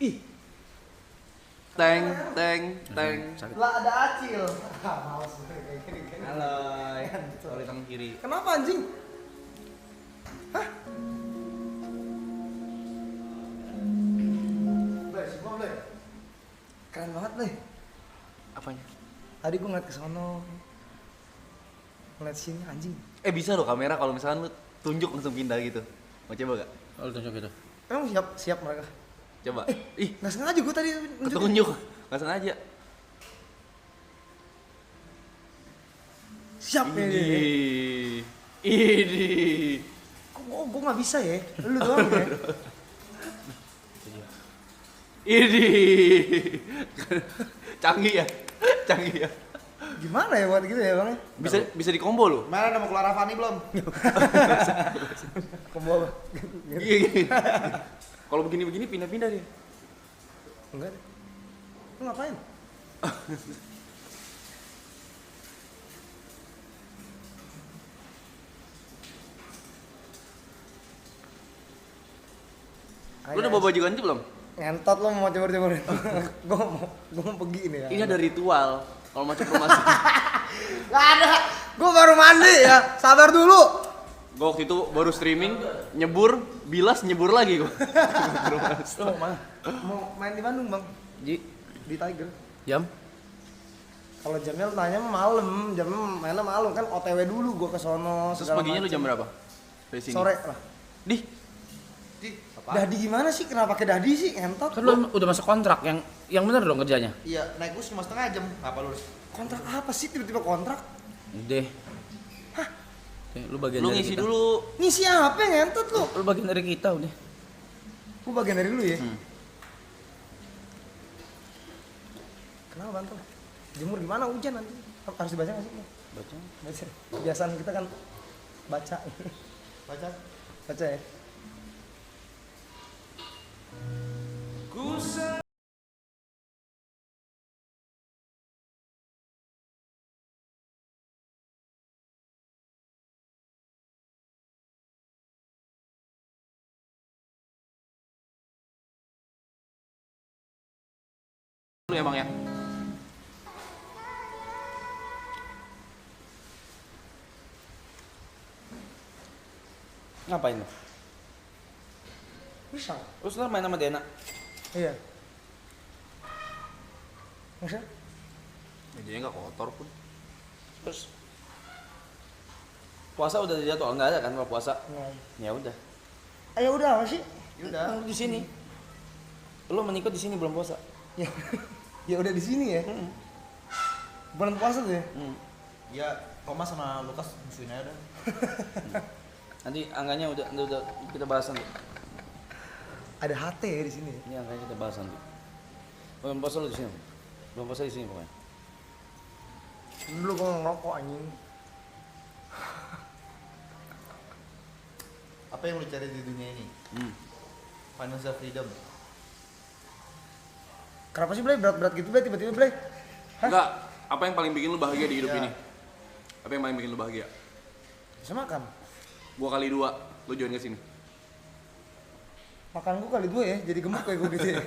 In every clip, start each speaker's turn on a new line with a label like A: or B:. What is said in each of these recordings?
A: Ih,
B: Teng, teng, teng.
A: lah ada acil. Males gue kayak gini.
B: Halo. Sorry tangan kiri.
A: Kenapa anjing? Hah? Blay, semua Blay. Keren banget Blay.
B: Apanya?
A: Tadi gue ngeliat ke sono. Ngeliat sini anjing.
B: Bisa loh kamera kalau misalkan lu tunjuk langsung pindah gitu. Mau coba gak?
C: Oh, lu tunjuk gitu.
A: Emang siap mereka?
B: Coba. Ih,
A: Nggak sengaja gue tadi nunjukin.
B: ketunjuk. Gak sengaja.
A: Siap ya dia.
B: Ini.
A: Kok gue nggak bisa ya? Lu doang ya?
B: Ini. Canggih ya? Canggih ya?
A: Gimana ya buat gitu ya bang?
B: Bisa di combo loh.
D: Mana udah mau keluar Avani belum?
A: Ke bawah.
B: Iya, iya. Kalau begini-begini pindah-pindah dia.
A: Enggak deh. Lu ngapain?
B: Lu udah bawa baju ganti belum?
A: Ngentot lo mau cebur-ceburin. Gue mau pergi ini ya.
B: Ini ada ritual. Kalau mau cek rumah sih.
A: Gak ada. Gue baru mandi ya. Sabar dulu.
B: Gue waktu itu baru streaming, nyebur, bilas nyebur lagi gue.
A: Lo mau mana? Mau main di Bandung bang? Di Tiger.
C: Jam?
A: Kalau jamnya lu tanya malam, jamnya mainnya malam kan OTW dulu gue ke sono.
B: Terus
A: segala
B: paginya lu
A: macem.
B: jam berapa? Dari sini.
A: Sore lah.
B: Dih,
A: Dadi gimana sih? Kenapa pakai dadi sih? Ngentot.
C: Kan lu udah masuk kontrak yang bener dong kerjanya.
D: Iya, naik bus cuma setengah jam. Ngapa lu?
A: Kontrak apa sih tiba-tiba kontrak?
C: Udah. Hah? Lu bagian
B: lu
C: dari
B: ngisi
C: kita.
B: dulu.
A: Ngisi apa ngentot lu?
C: Lu bagian dari kita udah.
A: Gue bagian dari lu ya.
B: Hmm.
A: Kenapa bantu? Jemur gimana hujan nanti? Harus dibaca nggak sih?
C: Baca.
A: Baca. Kebiasaan kita kan baca.
D: Baca.
A: Baca ya.
B: Lu emang ya.
C: Ngapain lu?
A: Bisa.
C: Lu setelah main sama Dena.
A: Iya. Bisa?
B: Mejanya nggak kotor pun.
C: Terus puasa udah dijadwal nggak ada kan kalau puasa?
A: Nggak.
C: Ya udah.
A: Ayo udah apa sih?
D: Yaudah.
C: Lu di sini. Lu menikah di sini belum puasa.
A: Ya, ya udah di sini ya. Bulan puasa tuh ya.
D: Ya, Thomas sama Lukas musuhin aja dah.
C: Nanti angkanya udah kita bahas nanti.
A: Ada HT ya di sini.
C: Ini angkanya kita bahas nanti. Belum puasa lu di sini. Belum puasa di sini pokoknya.
A: Dulu gue ngerokok anjing.
D: Apa yang lu cari di dunia ini? Financial freedom.
A: Kenapa sih Blay berat-berat gitu Blay tiba-tiba Blay?
B: Enggak, apa yang paling bikin lu bahagia di hidup
D: Iya.
B: ini? Apa yang paling bikin lu bahagia?
A: Bisa makan.
B: Gua kali 2, lu join ke sini.
A: Makan gue kali 2 ya, jadi gemuk kayak gue gitu ya.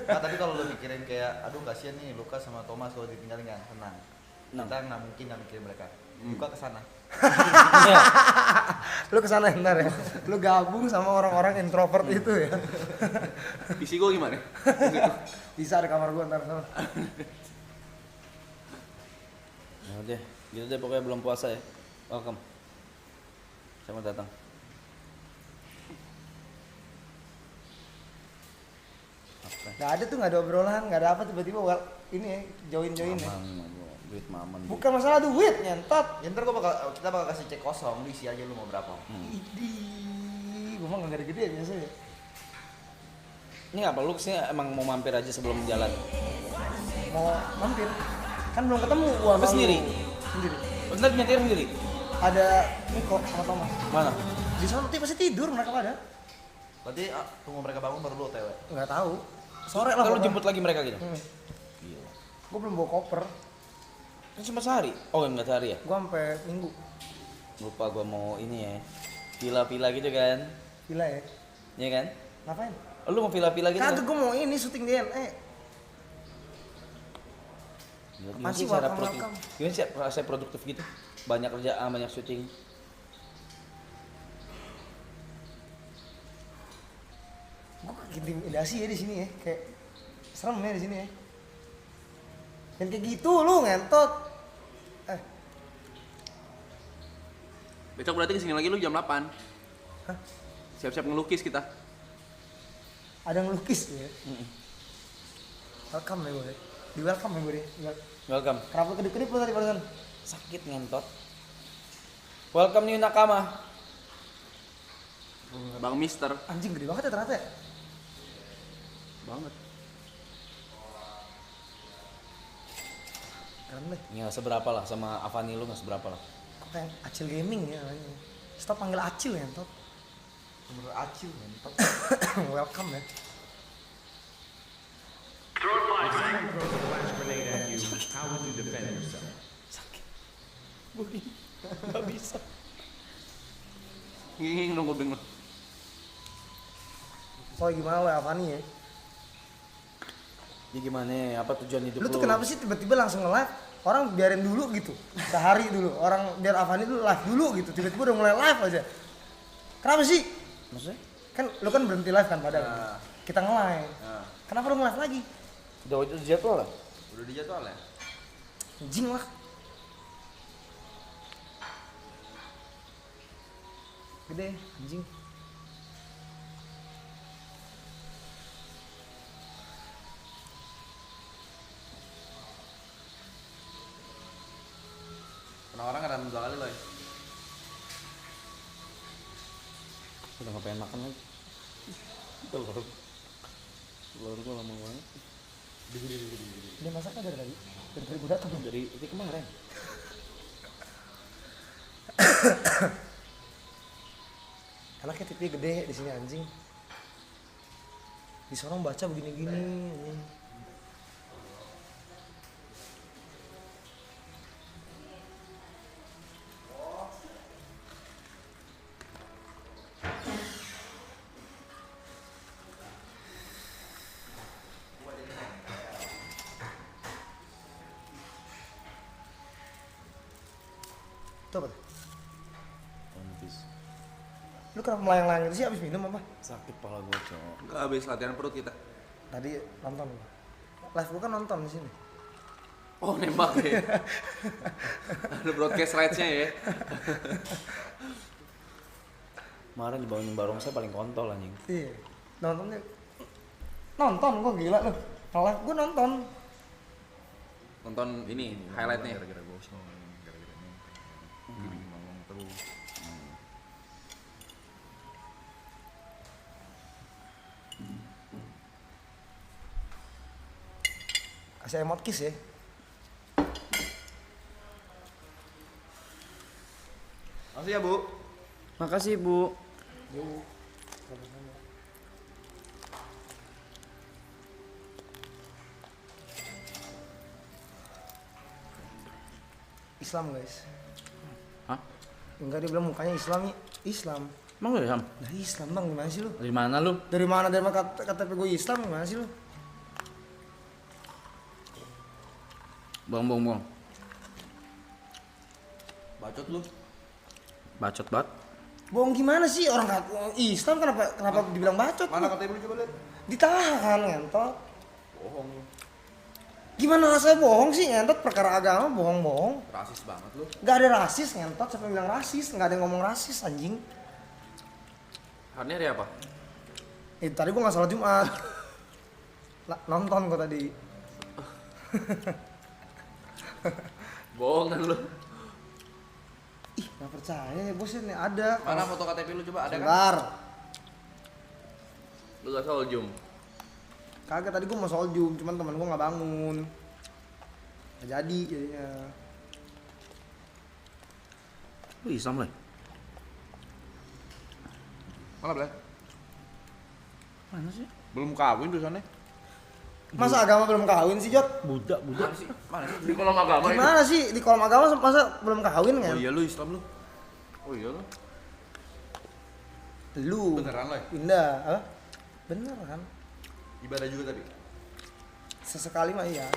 D: Nah, tapi kalau lu mikirin kayak, aduh kasihan nih Lukas sama Thomas kalau ditinggalin kan, tenang.
C: Tenang.
D: Kita nggak mungkin nggak mikirin mereka. Buka ke sana.
C: Iya.
A: Lu kesana ntar ya. Lu gabung sama orang-orang introvert itu ya.
B: Isi gua gimana?
A: Bisa di kamar gue ntar sama.
C: Ya udah, gitu deh pokoknya belum puasa ya. Welcome. Selamat datang. Apa?
A: Gak ada tuh, gak ada obrolan, gak ada apa tiba-tiba ini ya, join-join ya.
C: Duit maman.
A: Bukan masalah duit, nyentot.
D: Ya ntar kita bakal kasih cek kosong, lu isi aja lu mau berapa.
A: Idih, gue mah gak gede-gede ya biasa ya.
C: Ini apa lu kesini emang mau mampir aja sebelum jalan?
A: Mau mampir, kan belum ketemu gua
C: Mampir
A: sama lu.
C: sendiri?
A: Sendiri.
C: Bener nyetir sendiri?
A: Ada Niko sama Thomas.
C: Mana?
A: Di sana pasti tidur mereka pada.
D: Berarti tunggu mereka bangun baru lu OTW.
A: Nggak tahu. Sore lah.
C: Kalau
A: pokoknya.
C: jemput lagi mereka gitu?
A: Gila. Gue belum bawa koper.
C: Kan cuma sehari? Oh enggak sehari ya?
A: Gue sampai minggu.
C: Lupa gua mau ini ya. Pila-pila gitu kan?
A: Gila ya.
C: Iya kan?
A: Ngapain?
C: Lu mau villa-villa gitu?
A: Kagak, gue mau ini syuting DNA.
C: Gimana
A: Masih
C: sih cara
A: welcome.
C: Gimana sih saya produktif gitu? Banyak kerjaan, banyak syuting.
A: Gue intimidasi ya di sini ya, kayak serem ya di sini ya. Dan kayak gitu lu ngentot.
B: Besok berarti kesini lagi lu jam 8.
A: Hah?
B: Siap-siap ngelukis kita.
A: Ada ngelukis ya. Welcome ya gue. Di welcome ya gue deh.
C: Welcome.
A: Kenapa kedip-kedip lu tadi barusan?
C: Sakit ngentot. Welcome new nakama.
B: Bang Mister.
A: Anjing gede banget ya ternyata ya.
B: Banget.
A: Keren deh.
C: Ya seberapa lah sama Avani lu, nggak seberapa lah.
A: Kok kayak Acil Gaming ya namanya. Stop panggil Acil ya ngentot.
D: Bener acil ngentot.
A: Welcome ya.
C: Nggak bisa.
B: Nging dong kuping lu.
A: So gimana lo Avani ya?
C: Ya gimana ya? Apa tujuan hidup
A: Lu tuh kenapa sih tiba-tiba langsung nge-live? Orang biarin dulu gitu. Sehari dulu. Orang biar Avani dulu live dulu gitu. Tiba-tiba udah mulai live aja. Kenapa sih?
C: Maksudnya?
A: Kan lu kan berhenti live kan padahal.
D: Nah.
A: Kita nge-live.
D: Nah,
A: Kenapa lu nge-live lagi?
C: Udah jadwal lah.
D: udah dijadwal ya?
A: Anjing lah. Gede, anjing.
D: Orang-orang kan 2 kali loh ya?
C: Udah nggak pengen makan lagi. Telur. Telur gua lama banget.
A: Dia masaknya dari tadi. Dari gue datang.
C: Dari itu kemarin.
A: Anaknya TV gede di sini anjing. Di sorong baca begini-gini anjing. Itu apa tuh?
C: Konfis.
A: Lu kenapa melayang-layang itu sih abis minum apa?
C: Sakit pala gua, cowok.
B: Enggak habis latihan perut kita.
A: Tadi nonton. Live lu kan nonton di sini.
B: Oh, nembak ya. Ada broadcast rights-nya ya.
C: Kemarin dibangunin barongsai paling kontol anjing.
A: Iya. Nontonnya nonton kok gila lu. Live gua nonton.
B: Nonton ini highlight-nya.
D: Gara-gara gosong, gara-gara ini ngomong terus.
A: Kasih emot kiss ya.
D: Makasih ya, Bu.
C: Makasih, Bu.
A: Islam guys.
C: Hah?
A: Enggak, dia bilang mukanya Islam. Islam.
C: Emang lu Sam?
A: Nah Islam bang, gimana sih lu?
C: Dari mana lu?
A: Dari mana KTP gue Islam, gimana sih lu?
C: Buang.
D: Bacot lu.
C: Bacot banget.
A: Bohong gimana sih? Orang Islam kenapa dibilang bacot?
D: Mana
A: lu?
D: KTP lu coba lihat?
A: Ditahan ngentot.
D: Bohong lu.
A: Gimana rasanya bohong sih ngentot, perkara agama bohong-bohong.
D: Rasis banget lu.
A: Gak ada rasis ngentot, siapa yang bilang rasis? Gak ada yang ngomong rasis anjing.
B: Hari hari apa?
A: Tadi gua gak salat Jumat. Nonton gua tadi.
B: Bohong kan lu.
A: Ih, gak percaya bos ini ada.
D: Mana foto KTP lu coba ada kan?
A: Sebentar.
B: Lu gak soal Jum.
A: Kagak, tadi gua mau soal Jum, cuman teman gua gak bangun. Gak jadi jadinya.
C: Lu Islam lah.
D: Mana Blay?
C: Mana sih?
D: Belum kawin tuh sana.
A: Masa agama belum kawin sih, Jot?
C: Budak.
D: Mana sih? Mana sih?
B: Di kolom agama itu.
A: Gimana sih di kolom agama masa belum kawin kan?
D: Oh iya lu Islam lu.
B: Oh iya lu.
A: Lu
D: Beneran, Loy?
A: pindah, apa? Bener kan?
D: Ibadah juga tapi.
A: Sesekali mah iya.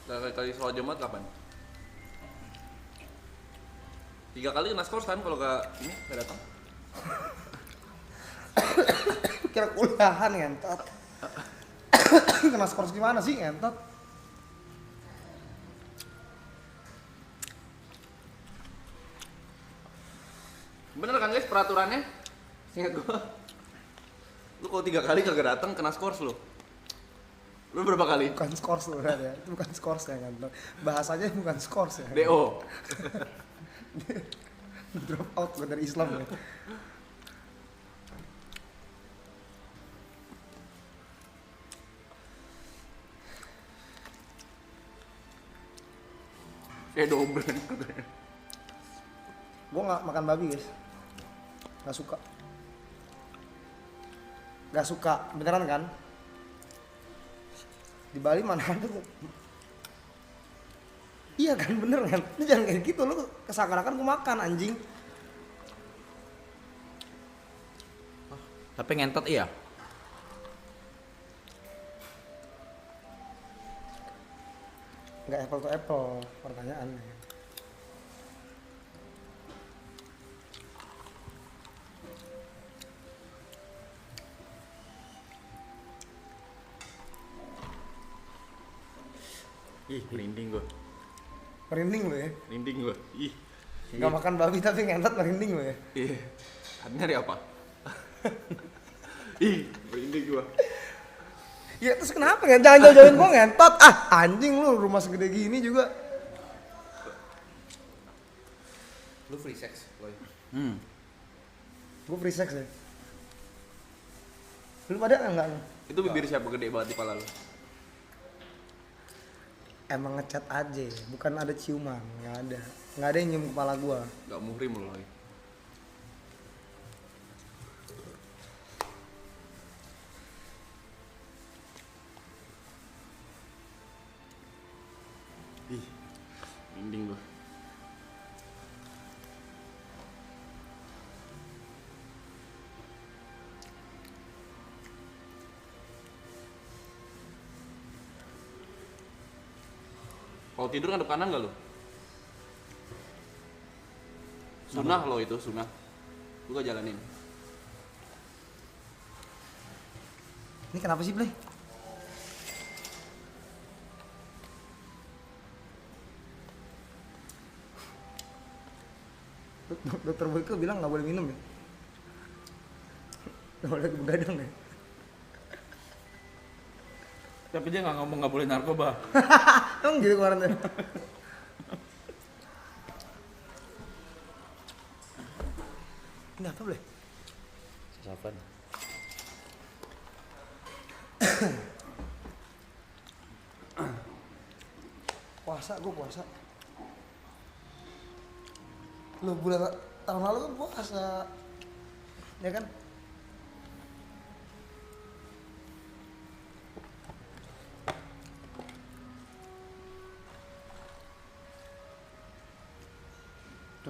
B: Kali sholat Jumat kapan? 3 kali kena skors kan kalau ini nggak datang.
A: Kira kuliahan ngentot. Kena skor gimana sih ngentot?
B: Bener kan guys peraturannya? Ingat gua. Lu kalau 3 kali kagak datang kena skors lu. Lu berapa kali?
A: Bukan skors loh ya, itu bukan skors ya ngentot. Bahasanya bukan skors ya.
B: DO.
A: Drop out gua dari Islam ya.
B: Double.
A: Gua nggak makan babi guys, nggak suka. Nggak suka beneran kan? Di Bali mana ada tuh? Iya kan bener kan? Lu jangan kayak gitu, lu kesakarakan gua makan anjing.
C: Tapi ngentot iya.
A: Nggak apple to apple pertanyaannya.
B: Ih, merinding gua.
A: Merinding lu ya?
B: Merinding gua. Ih.
A: Nggak makan babi tapi ngentot merinding lu ya?
B: Iya. Tadi nyari apa? Ih, merinding gua.
A: Ya terus kenapa kan? Jangan jauh-jauhin gua ngentot. Ah anjing lu rumah segede gini juga.
D: Lu free sex, Boy.
A: Gua free sex ya. Lu pada enggak?
B: Itu bibir siapa gede banget di pala lu?
A: Emang ngecat aja, bukan ada ciuman, nggak ada yang nyium kepala gua.
B: Gak muhrim lu lagi. Ih, merinding gua. Kalau tidur ngadep kanan nggak lo? Sunah lo itu, sunah. Lu gak jalanin.
A: Ini kenapa sih, Blay? Dokter Boyke bilang nggak boleh minum ya? Nggak boleh begadang ya?
C: Tapi dia nggak ngomong nggak boleh narkoba.
A: Emang gitu kemarin ya? Ini apa, Blay?
C: Sasapan.
A: Puasa, gue puasa. Lu bulan tahun lalu kan puasa, ya kan?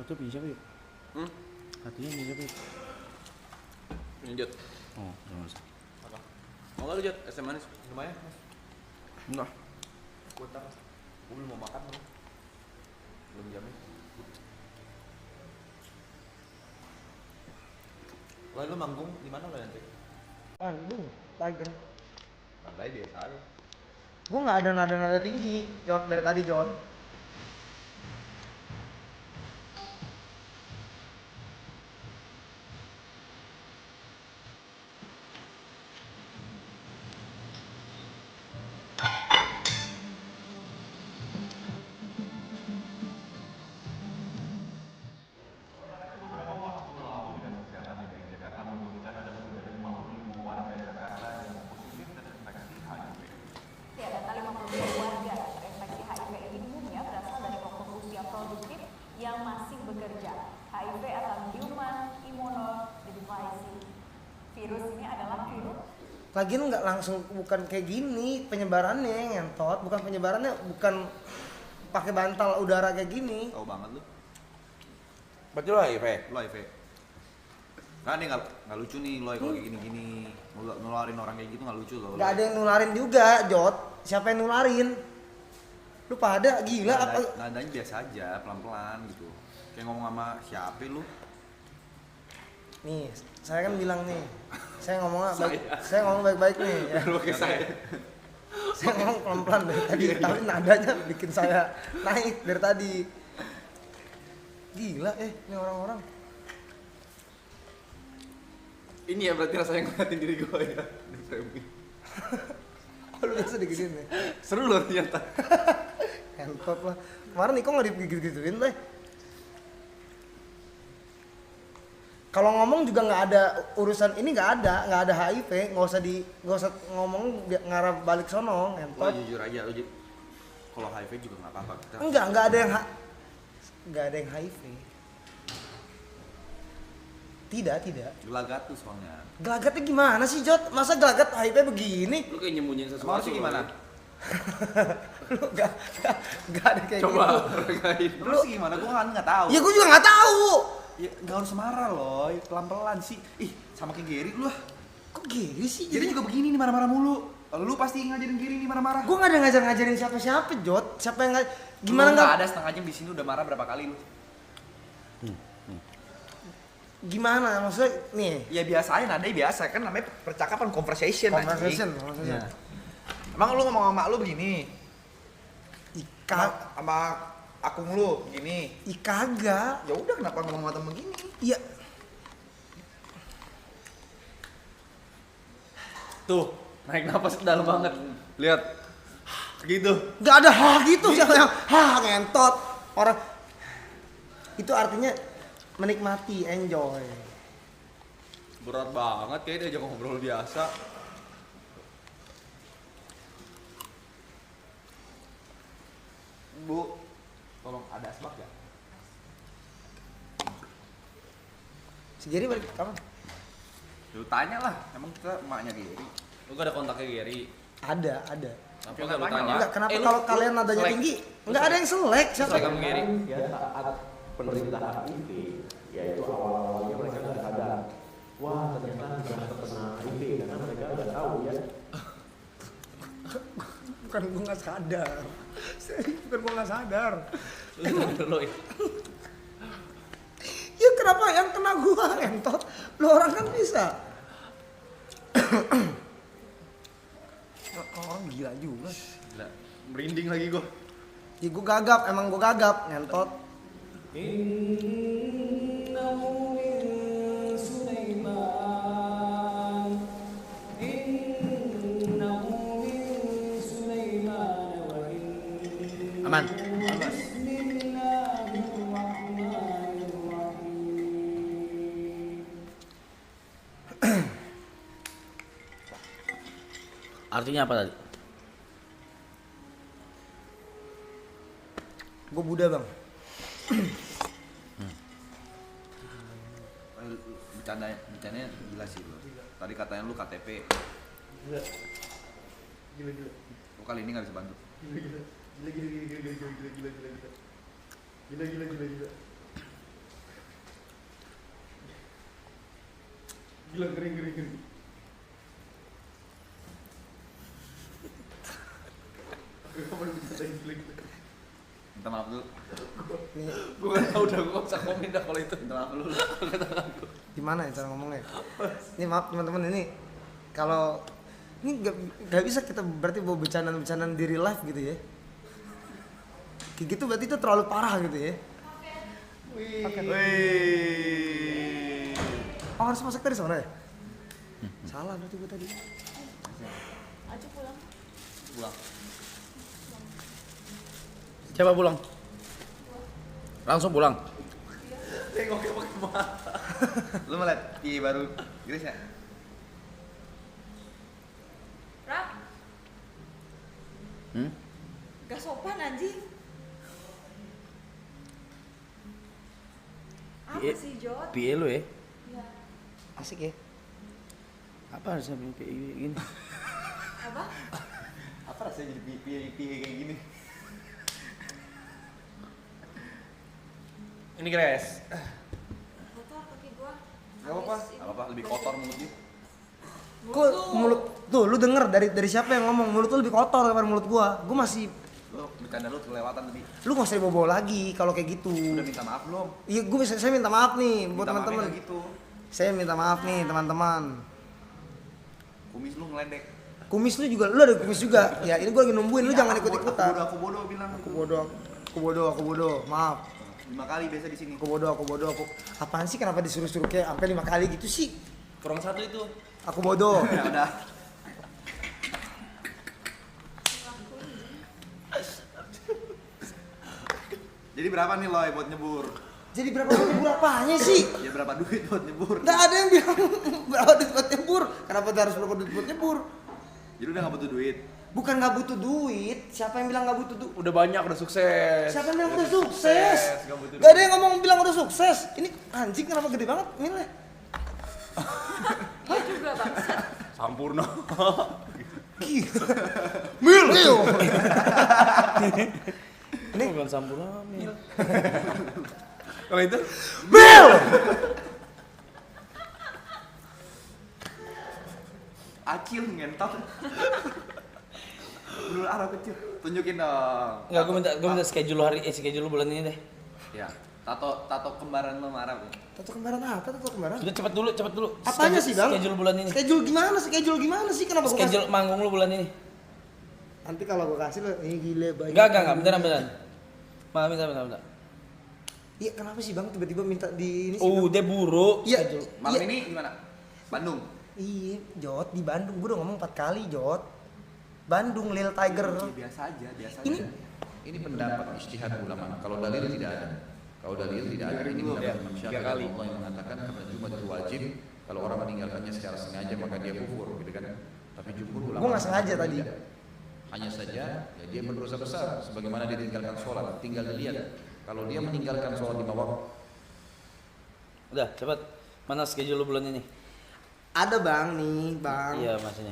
C: Tuh bisa siapa yuk? Hatinya bisa siapa yuk?
B: Lanjut.
C: Oh, jangan usah.
B: Apa? Mau nggak lu Jat? Es teh manis?
D: Lumayan, Mas.
C: Enggak.
D: Gua ntar, gua belum mau makan loh. Belum jamnya. Lalu lu manggung di mana lo nanti?
A: Bandung, Tiger.
D: Pandai biasa aja.
A: Gue nggak ada nada-nada tinggi, John, dari tadi, John.
E: Ya, data 52 warga terinfeksi HIV ini umumnya berasal dari kelompok usia produktif yang masih bekerja. HIV atau human immunodeficiency. Virus ini adalah virus.
A: Lagian nggak langsung, bukan kayak gini penyebarannya, ngentot. Bukan penyebarannya, bukan pakai bantal udara kayak gini.
B: Tahu banget lu.
C: Berarti lo HIV?
B: Lu HIV.
D: Nah ini nggak lucu nih Loy kalau kayak gini-gini nularin orang kayak gitu nggak lucu loh.
A: Gak ada yang nularin juga, Jot. Siapa yang nularin? Lu pada gila apa?
D: Nadanya biasa aja, pelan-pelan gitu. Kayak ngomong sama siapa lu?
A: Nih, saya kan bilang nih. Saya ngomong baik-baik nih. Ya. Saya ngomong pelan-pelan dari tadi, tapi nadanya bikin saya naik dari tadi. Gila ini orang-orang.
B: Ini ya berarti rasanya ngeliatin diri gue ya. Di framing.
A: Oh lu biasa digituin nih.
B: Seru loh ternyata.
A: Entot lah. Kemarin Niko nggak digigit-gituin lah. Kalau ngomong juga nggak ada urusan ini, nggak ada HIV, nggak usah ngomong ngarah balik sono,
D: Lo
A: entot.
D: jujur aja lu. Kalau HIV juga nggak apa-apa kita.
A: Nggak ada yang HIV. Tidak.
D: Gelagat tuh soalnya.
A: Gelagatnya gimana sih, Jot? Masa gelagat HIV begini?
B: Lu kayak nyembunyiin sesuatu.
D: Emang sih gimana?
A: Lu nggak ada kayak
B: Coba
A: gitu.
B: regain.
D: Lu sih gimana? Gua nggak tahu.
A: Ya gue juga nggak tahu.
D: Ya nggak harus marah loh, pelan-pelan sih. Ih, sama kayak Gary lu lah.
A: Kok gini sih?
D: Gary juga begini nih marah-marah mulu. Lu pasti ngajarin Gary nih marah-marah.
A: Gue nggak ada ngajarin siapa-siapa, Jot. Siapa yang
D: Gimana
A: gimana
D: nggak
A: nggak?
D: ada setengah jam di sini udah marah berapa kali lu?
A: Gimana maksudnya nih?
D: Ya biasa aja, nadanya biasa kan namanya percakapan conversation.
A: Conversation.
D: Ya. Emang lu ngomong sama lu begini?
A: Ika,
D: Sama akung lu begini?
A: kagak.
D: Ya udah kenapa ngomong sama temen begini?
A: Iya.
B: Tuh, naik napas dalam banget. Lihat. Gitu.
A: Nggak ada gitu siapa yang ngentot orang. Itu artinya menikmati, enjoy.
B: Berat banget kayak dia aja ngobrol biasa.
D: Bu, tolong ada asbak ya?
A: Si Jerry balik kapan?
D: Lu tanya lah, emang kita emaknya Gary.
B: Lu gak ada kontaknya Gary.
A: Ada.
B: Kenapa
D: Ya,
B: gak lu
D: tanya
B: tanya?
D: lah.
A: Enggak, kenapa
B: lu
A: kalau kalian nadanya
B: selek.
A: tinggi? Enggak ada yang selek, siapa?
B: Selek sama Gary.
C: Ya saat penderita HIV, yaitu awal-awalnya mereka nggak sadar. Wah ternyata sudah terkena HIV karena mereka nggak tahu ya.
A: Bukan gue nggak sadar. Bukan gue nggak sadar.
B: Lu ya.
A: Ya kenapa yang kena gua entot? Lu orang kan bisa. Orang gila juga.
B: Gila. Merinding lagi gua.
A: Ya gua gagap, emang gua gagap ngentot.
B: Aman.
C: Artinya apa tadi?
A: Gua Buddha bang.
D: Bercandanya gila sih lu. Tadi katanya lu KTP.
A: Gila.
D: Lu kali ini nggak bisa bantu.
A: Gila. Gila kering.
D: Minta maaf dulu.
A: Nih,
B: Gua gak tau udah, gua gak usah komen dah kalau itu.
D: Minta maaf dulu.
A: gimana ya cara ngomongnya? Ini maaf teman-teman ini kalau ini nggak bisa kita berarti bawa bercandaan di real life gitu ya. Kayak gitu berarti itu terlalu parah gitu ya.
D: Wih.
A: Oh harus masuk dari sana ya? Salah berarti gue tadi.
E: Aja pulang.
B: Pulang.
C: Siapa pulang? Langsung pulang.
B: Tengoknya pakai mata.
D: Lu melihat PA baru Grace ya?
E: Rak,
C: Hmm?
E: gak sopan anjing. Apa
C: Iya.
E: sih Jod?
C: PA lu ya?
E: Ya.
A: Asik ya?
C: Apa harusnya punya PA gini?
E: Apa?
D: Apa rasanya jadi PA kayak gini?
B: Ini Grace.
E: Kotor kaki gua.
D: Gak apa-apa,
E: Habis ini
B: lebih kotor mulut dia.
A: Kok mulut tuh lu denger dari siapa yang ngomong mulut lu lebih kotor daripada mulut gua. Gua masih
B: Lo bercanda lu kelewatan tadi.
A: lu nggak usah dibawa lagi kalau kayak gitu.
B: Udah minta maaf belum?
A: Iya, saya minta maaf nih buat
B: Minta maafnya
A: teman-teman.
B: nggak gitu.
A: Saya minta maaf nih teman-teman.
B: Kumis lu ngeledek.
A: Kumis lu juga, lu ada kumis juga. Ya ini gua lagi nungguin, lu
B: Ya,
A: jangan ikut-ikutan.
B: Aku bodoh bilang.
A: Aku bodoh. Maaf.
B: 5 kali biasa di sini.
A: Aku bodoh. Apaan sih kenapa disuruh-suruh kayak sampai 5 kali gitu sih?
B: Kurang 1 itu.
A: Aku bodoh.
B: Ya udah. Jadi berapa nih Loy buat nyebur?
A: Jadi berapa duit nyebur apanya sih?
B: Ya berapa duit buat nyebur?
A: Nggak ada yang bilang berapa duit buat nyebur. Kenapa harus berapa duit buat nyebur?
B: Jadi udah gak butuh duit.
A: Bukan nggak butuh duit. Siapa yang bilang nggak butuh duit?
F: Udah banyak, udah sukses.
A: Siapa yang bilang udah sukses?
F: Nggak butuh
A: Gak ada yang ngomong bilang udah sukses. Ini anjing kenapa gede banget nilai?
E: Iya juga bangsat.
F: Sampurna.
A: Mil.
F: Ini bukan sampurna, Mil. Kalau itu
A: Mil.
B: Acil ngentot. Bener arah kecil. Tunjukin dong.
F: enggak, gue minta schedule bulan ini deh.
B: Ya. Tato kembaran lo marah Bu.
A: Tato kembaran apa? Tato kembaran?
F: Sudah cepet dulu.
A: Apanya sih, Bang?
F: Schedule bulan ini.
A: Schedule gimana sih? Kenapa gua kasih?
F: Schedule manggung lu bulan ini.
A: Nanti kalau gua kasih lo, ini gile banyak.
F: Enggak, beneran. Minta.
A: Iya, kenapa sih Bang tiba-tiba minta di ini sih?
F: Udah buruk.
A: Iya.
F: Schedule.
B: Malam
A: Iya.
B: ini gimana? Bandung.
A: Iya, Jot di Bandung. Gua udah ngomong 4 kali, Jot. Bandung Lil Tiger.
B: Biasa aja.
A: Ini
C: Ini pendapat ijtihad ulama. Kalau dalil tidak ada. Kalau dalil tidak ada. Ini pendapat Imam Syafi'i
F: kali.
C: Allah yang mengatakan karena Jumat itu wajib. Kalau orang meninggalkannya secara sengaja maka dia kufur, gitu kan? Tapi jumhur ulama.
A: Gua nggak sengaja tadi.
C: tidak. Hanya saja ya dia berdosa besar. Sebagaimana dia meninggalkan sholat. Tinggal dilihat. Kalau dia meninggalkan sholat 5 waktu.
F: Udah, cepet. Mana schedule lu bulan ini?
A: ada Bang nih, Bang.
F: Iya, Mas ini.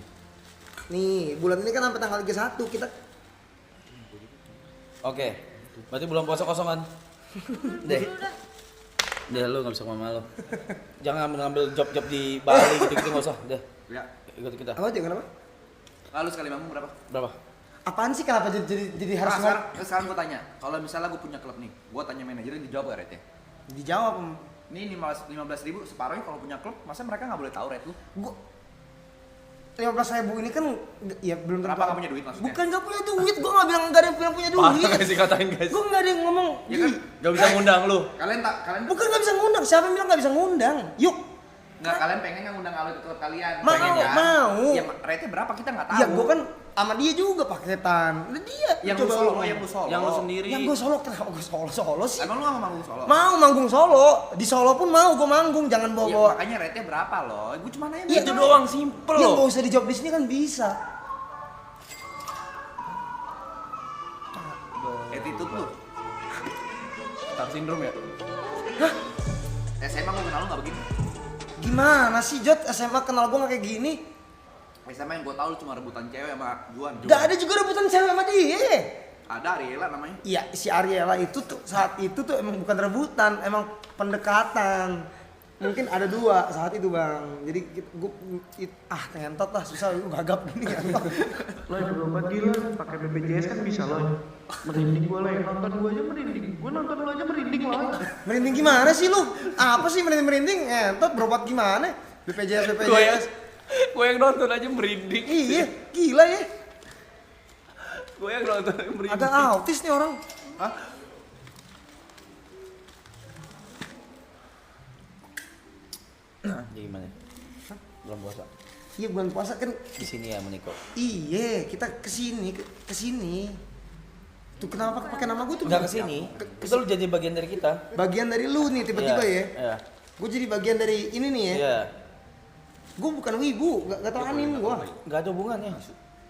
A: Nih, bulan ini kan sampai tanggal 31 kita
F: Oke. Berarti bulan puasa kosongan. Deh. Deh, lu enggak bisa sama lo. Jangan ngambil job-job di Bali gitu-gitu enggak usah. Deh.
B: Ya.
F: Ikut kita.
A: apa aja kenapa?
B: Lalu sekali manggung berapa?
F: Berapa?
A: Apaan sih kenapa jadi harus
B: Sekarang gue tanya, kalau misalnya gue punya klub nih, gue tanya manajernya dijawab gak rate-nya?
A: dijawab?
B: Ini 15.000 separuhnya kalau punya klub, masa mereka nggak boleh tahu rate lu?
A: Gua 15.000 ini kan ya belum tentu.
B: Kenapa nggak punya duit maksudnya?
A: Bukan nggak punya duit, gua nggak bilang nggak ada yang punya duit.
F: Parah guys, katain guys.
A: Gua nggak ada yang ngomong.
B: Ya kan?
F: Gak bisa ngundang lu.
B: Kalian
A: Bukan nggak bisa ngundang. Siapa yang bilang nggak bisa ngundang? Yuk.
B: nggak kalian pengen nggak ngundang Alwi ke klub kalian?
A: Mau,
B: Pengen kan?
A: mau.
B: Ya rate-nya berapa kita nggak tahu.
A: Ya gua kan sama dia juga paketan. Udah dia.
B: yang lu
A: coba
B: solo,
A: ngomong.
B: yang lu solo.
F: Yang lu sendiri.
A: Yang gua solo kenapa gua solo sih?
B: Emang lu nggak mau manggung solo?
A: Mau manggung solo. Di Solo pun mau gua manggung, jangan
B: Ya,
A: bawa-bawa.
B: makanya rate-nya berapa loh? Gue cuma nanya.
A: Iya,
F: Itu doang simple
A: Ya
F: loh.
A: nggak usah dijawab di sini kan bisa.
B: Attitude lu.
F: Star syndrome ya?
B: SMA gue kenal lu nggak begini.
A: Gimana sih Jot? SMA kenal gua nggak kayak gini?
B: SMA yang gue tahu lu cuma rebutan cewek sama Juan.
A: Gak ada juga rebutan cewek sama dia.
B: Ada Ariela namanya.
A: Iya, si Ariela itu tuh saat itu tuh emang bukan rebutan, emang pendekatan. Mungkin ada 2 saat itu Bang. Jadi ngentot lah, susah lu gagap gini ngentot.
G: Lo yang berobat gila, pakai BPJS kan bisa lo. Merinding gue lo yang nonton gue aja merinding. Gue nonton lo aja merinding lo.
A: Merinding gimana sih lu? Apa sih merinding? Ngentot berobat gimana? BPJS.
F: Gue yang nonton aja merinding.
A: Iya, gila ya.
F: Gue yang nonton aja merinding.
A: Agak autis nih orang.
B: Hah?
F: Jadi gimana? Belum puasa.
A: Iya bulan puasa kan.
F: Di sini ya Meniko.
A: Iya, kita kesini. Tuh kenapa pakai nama gue tuh?
F: Enggak kesini. Itu lu jadi bagian dari kita.
A: Bagian dari lu nih tiba-tiba
F: Iya,
A: ya.
F: Iya.
A: Gue jadi bagian dari ini nih ya.
F: Iya.
A: Gue bukan wibu, gak tau anim gue.
F: Enggak ada hubungannya.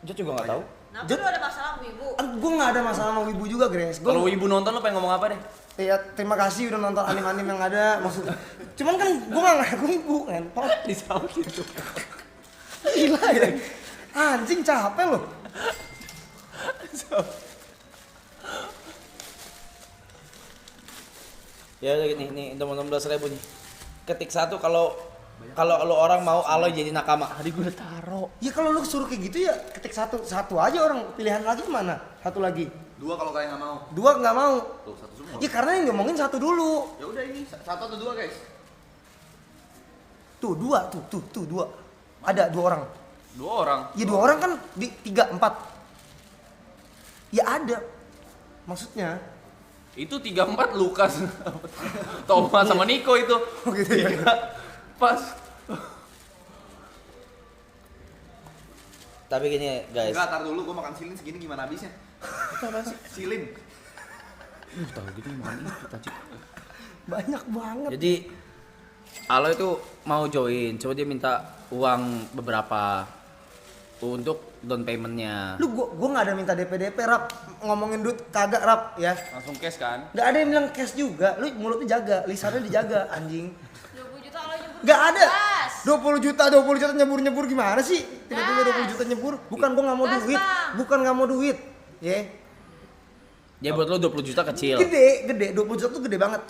F: Jod juga enggak tahu.
E: Kenapa lu ada masalah sama ibu?
A: Gue gak ada masalah sama wibu juga, Grace.
F: Kalau ibu nonton lu pengen ngomong apa deh?
A: Ya terima kasih udah nonton anim-anim yang ada. Maksud, cuman kan gue gak ngaku wibu kan.
F: Disautin tuh.
A: Gila ya. Anjing capek loh.
F: Ya nih untuk 16.000 nih. Ketik 1 kalau Kalau lo orang mau Aloy jadi nakama, hari gue udah taro.
A: Ya kalau lu suruh kayak gitu ya ketik satu aja orang, pilihan lagi mana? Satu lagi.
B: 2 kalau kalian nggak mau.
A: 2 nggak mau.
B: Tuh, 1 semua.
A: Ya karena yang ngomongin satu dulu.
B: Ya udah ini 1 atau 2 guys.
A: Tuh 2 tuh 2. Ada 2 orang.
B: 2 orang.
A: Ya 2 orang kan di 3 4. Ya ada. Maksudnya
B: Itu 3-4 Lukas, Thomas sama Nico itu.
A: oh gitu ya.
B: Pas.
F: Tapi gini guys.
B: Enggak, tar dulu gua makan silin segini gimana habisnya?
F: Itu apa sih?
B: Silin.
F: Tahu gitu makan itu tadi.
A: Banyak banget.
F: Jadi Aloy itu mau join, coba dia minta uang beberapa untuk down paymentnya.
A: Lu gua enggak ada minta DP Rap. Ngomongin duit kagak Rap ya.
B: Langsung cash kan?
A: Enggak ada yang bilang cash juga. Lu mulutnya jaga, lisannya dijaga anjing.
E: 20 juta kalau nyebur.
A: Enggak ada.
E: Gas.
A: 20 juta nyebur gimana sih? Tiba-tiba 20 juta nyebur. Bukan gua enggak mau
E: Gas,
A: duit.
E: Bang.
A: Bukan enggak mau duit. Ya.
F: Ya buat lo 20 juta kecil.
A: Gede. 20 juta tuh gede banget.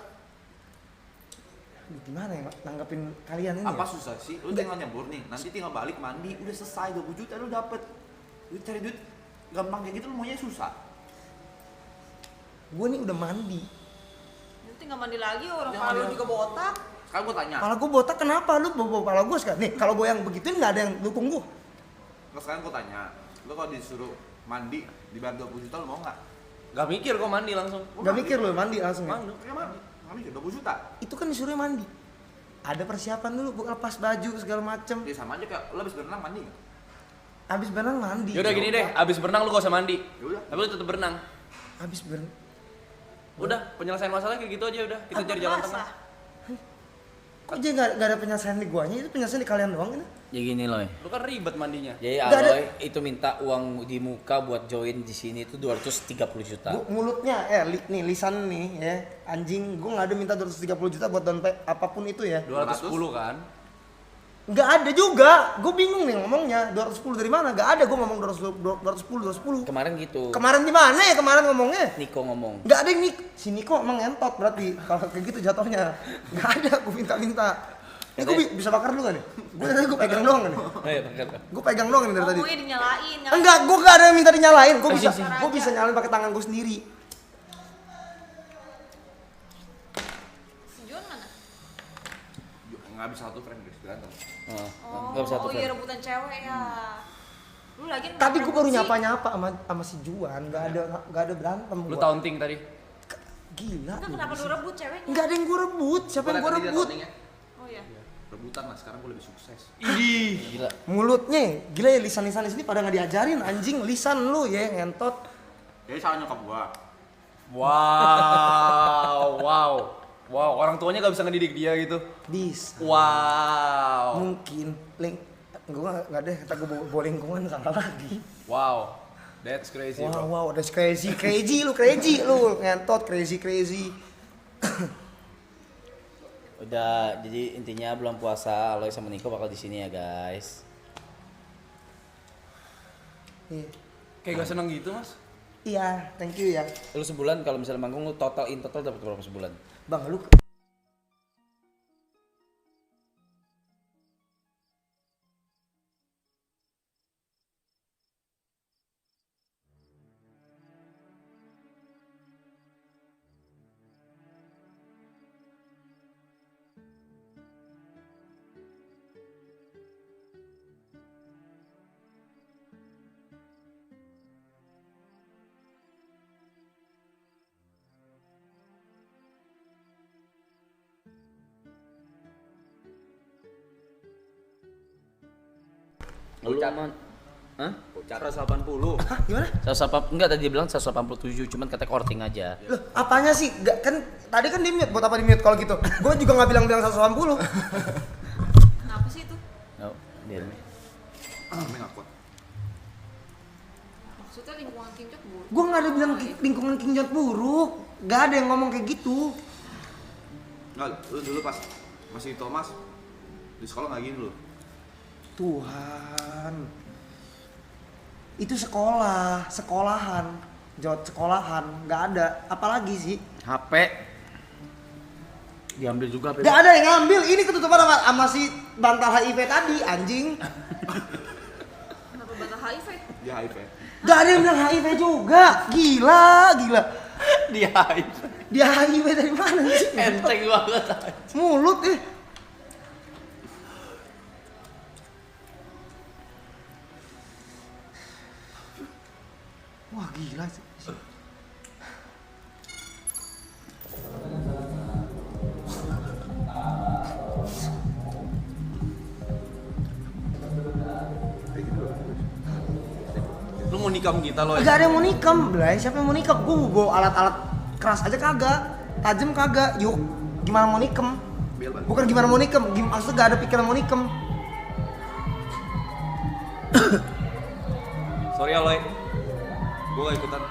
A: Aduh, gimana ya nanggepin kalian ini?
D: Apa
A: ya?
D: susah sih? Lu tinggal nyebur nih, nanti tinggal balik mandi, udah selesai 20 juta lu dapet. Lu cari duit gampang kayak gitu lu maunya susah.
A: Gua nih udah mandi.
E: Lu tinggal mandi lagi orang
D: Jangan
E: kepala lu
D: mandi.
E: juga botak.
D: Sekarang gua tanya.
A: Kepala gua botak kenapa? Lu bawa kepala gua sekarang. Nih, kalau gua yang begituin enggak ada yang dukung gua.
D: Sekarang gua tanya. Lu kalau disuruh mandi dibayar 20 juta lu mau enggak?
B: Gak mikir kok mandi langsung.
A: Enggak mikir lu mandi langsung ya.
B: Mandi.
D: Ya mandi. Mandi 20 juta.
A: Itu kan disuruh mandi. Ada persiapan dulu, gua lepas baju segala macem.
D: Ya sama aja kayak lu habis berenang mandi enggak?
A: Abis berenang mandi.
B: Ya udah gini deh, abis berenang lu gak usah mandi.
D: Ya udah.
B: Tapi lu tetap berenang.
A: Abis berenang.
B: Udah, penyelesaian masalah kayak gitu aja udah. Kita cari jalan tengah.
A: Kok dia nggak ada penyelesaian di guanya? Itu penyelesaian di kalian doang ini?
F: Ya gini loh.
B: Lu kan ribet mandinya.
F: Jadi
A: Nggak ada.
F: Aloy itu minta uang di muka buat join di sini itu 230 juta.
A: Mulutnya, nih lisan nih ya, anjing. Gue nggak ada minta 230 juta buat down pay apapun itu ya.
B: 210 kan?
A: Nggak ada juga. Gue bingung nih ngomongnya. 210 dari mana? Nggak ada. Gue ngomong 210.
F: Kemarin gitu.
A: Kemarin di mana ya kemarin ngomongnya?
F: Niko ngomong.
A: Nggak ada ini. Si Niko emang ngentot berarti. Kalau kayak gitu jatuhnya. Nggak ada. Gue minta. Ini gue bisa bakar dulu kan nih? Gue pegang doang kan nih? Gue pegang doang nih dari tadi.
E: Ngomongnya dinyalain.
A: Enggak, gue gak ada yang minta dinyalain. Gue bisa,
E: sini.
A: gue bisa nyalain pakai tangan gue sendiri.
E: Si John mana?
D: Enggak bisa satu friend guys, berantem.
F: Nggak bisa tuh.
E: Iya rebutan cewek ya. Lu lagi
A: Tadi gue baru nyapa sama si Juan. Gak ada berantem.
B: Lu
A: gua.
B: taunting tadi.
A: Gila.
E: Enggak, kenapa lu rebut ceweknya?
A: Enggak ada yang gue rebut. Siapa yang gue rebut?
E: Oh iya.
D: Rebutan lah, sekarang gua lebih sukses.
B: Idih.
F: Gila.
A: Mulutnya, gila ya lisan-lisan di sini pada nggak diajarin anjing lisan lu ya ngentot.
D: Jadi salah nyokap gua.
B: Wow, orang tuanya gak bisa ngedidik dia gitu.
A: Bisa.
B: Wow.
A: Mungkin gue nggak deh kata gue bawa lingkungan salah lagi.
B: Wow. That's crazy, bro.
A: Wow, that's crazy lu ngentot crazy.
F: Udah, jadi intinya belum puasa Aloy sama Niko bakal di sini ya, guys.
A: Iya.
B: Kayak gak seneng gitu, Mas.
A: Iya, thank you ya.
F: Lu sebulan kalau misalnya manggung lu total dapat berapa sebulan?
A: Bang, lu
F: Lu aman? Hah?
B: 180.
A: Hah, gimana?
F: 180 enggak tadi dia bilang 187 cuman kata korting aja.
A: Loh, apanya sih? Gak, kan tadi kan di mute, buat apa di mute kalau gitu? Gue juga nggak bilang 180.
E: Kenapa sih itu?
F: Oh, biarin.
D: Gue nggak kuat.
E: Maksudnya lingkungan kincok buruk.
A: Gue nggak ada bilang lingkungan King Jot buruk. Gak ada yang ngomong kayak gitu.
D: Enggak, lu dulu pas masih di Thomas di sekolah nggak gini lu.
A: Tuhan. Itu sekolahan. Jot sekolahan, nggak ada. Apalagi sih?
F: HP. Diambil juga Beb.
A: Gak ada yang ngambil, ini ketutupan sama si bantal HIV tadi, anjing.
E: Kenapa batal HIV?
D: Dia HIV.
A: Gak ada yang bilang HIV juga, gila.
F: Dia HIV.
A: Dia HIV dari mana sih?
F: Enteng banget.
A: Mulut Wah gila sih.
B: Lu mau nikam kita lo ya?
A: Gak ada yang mau nikam, Blay. Siapa yang mau nikam? Gue mau bawa alat-alat keras aja kagak, tajam kagak. Yuk, gimana mau nikam? Bukan gimana mau nikam, maksudnya gak ada pikiran mau nikam.
B: Sorry ya Loy, gue gak ikutan.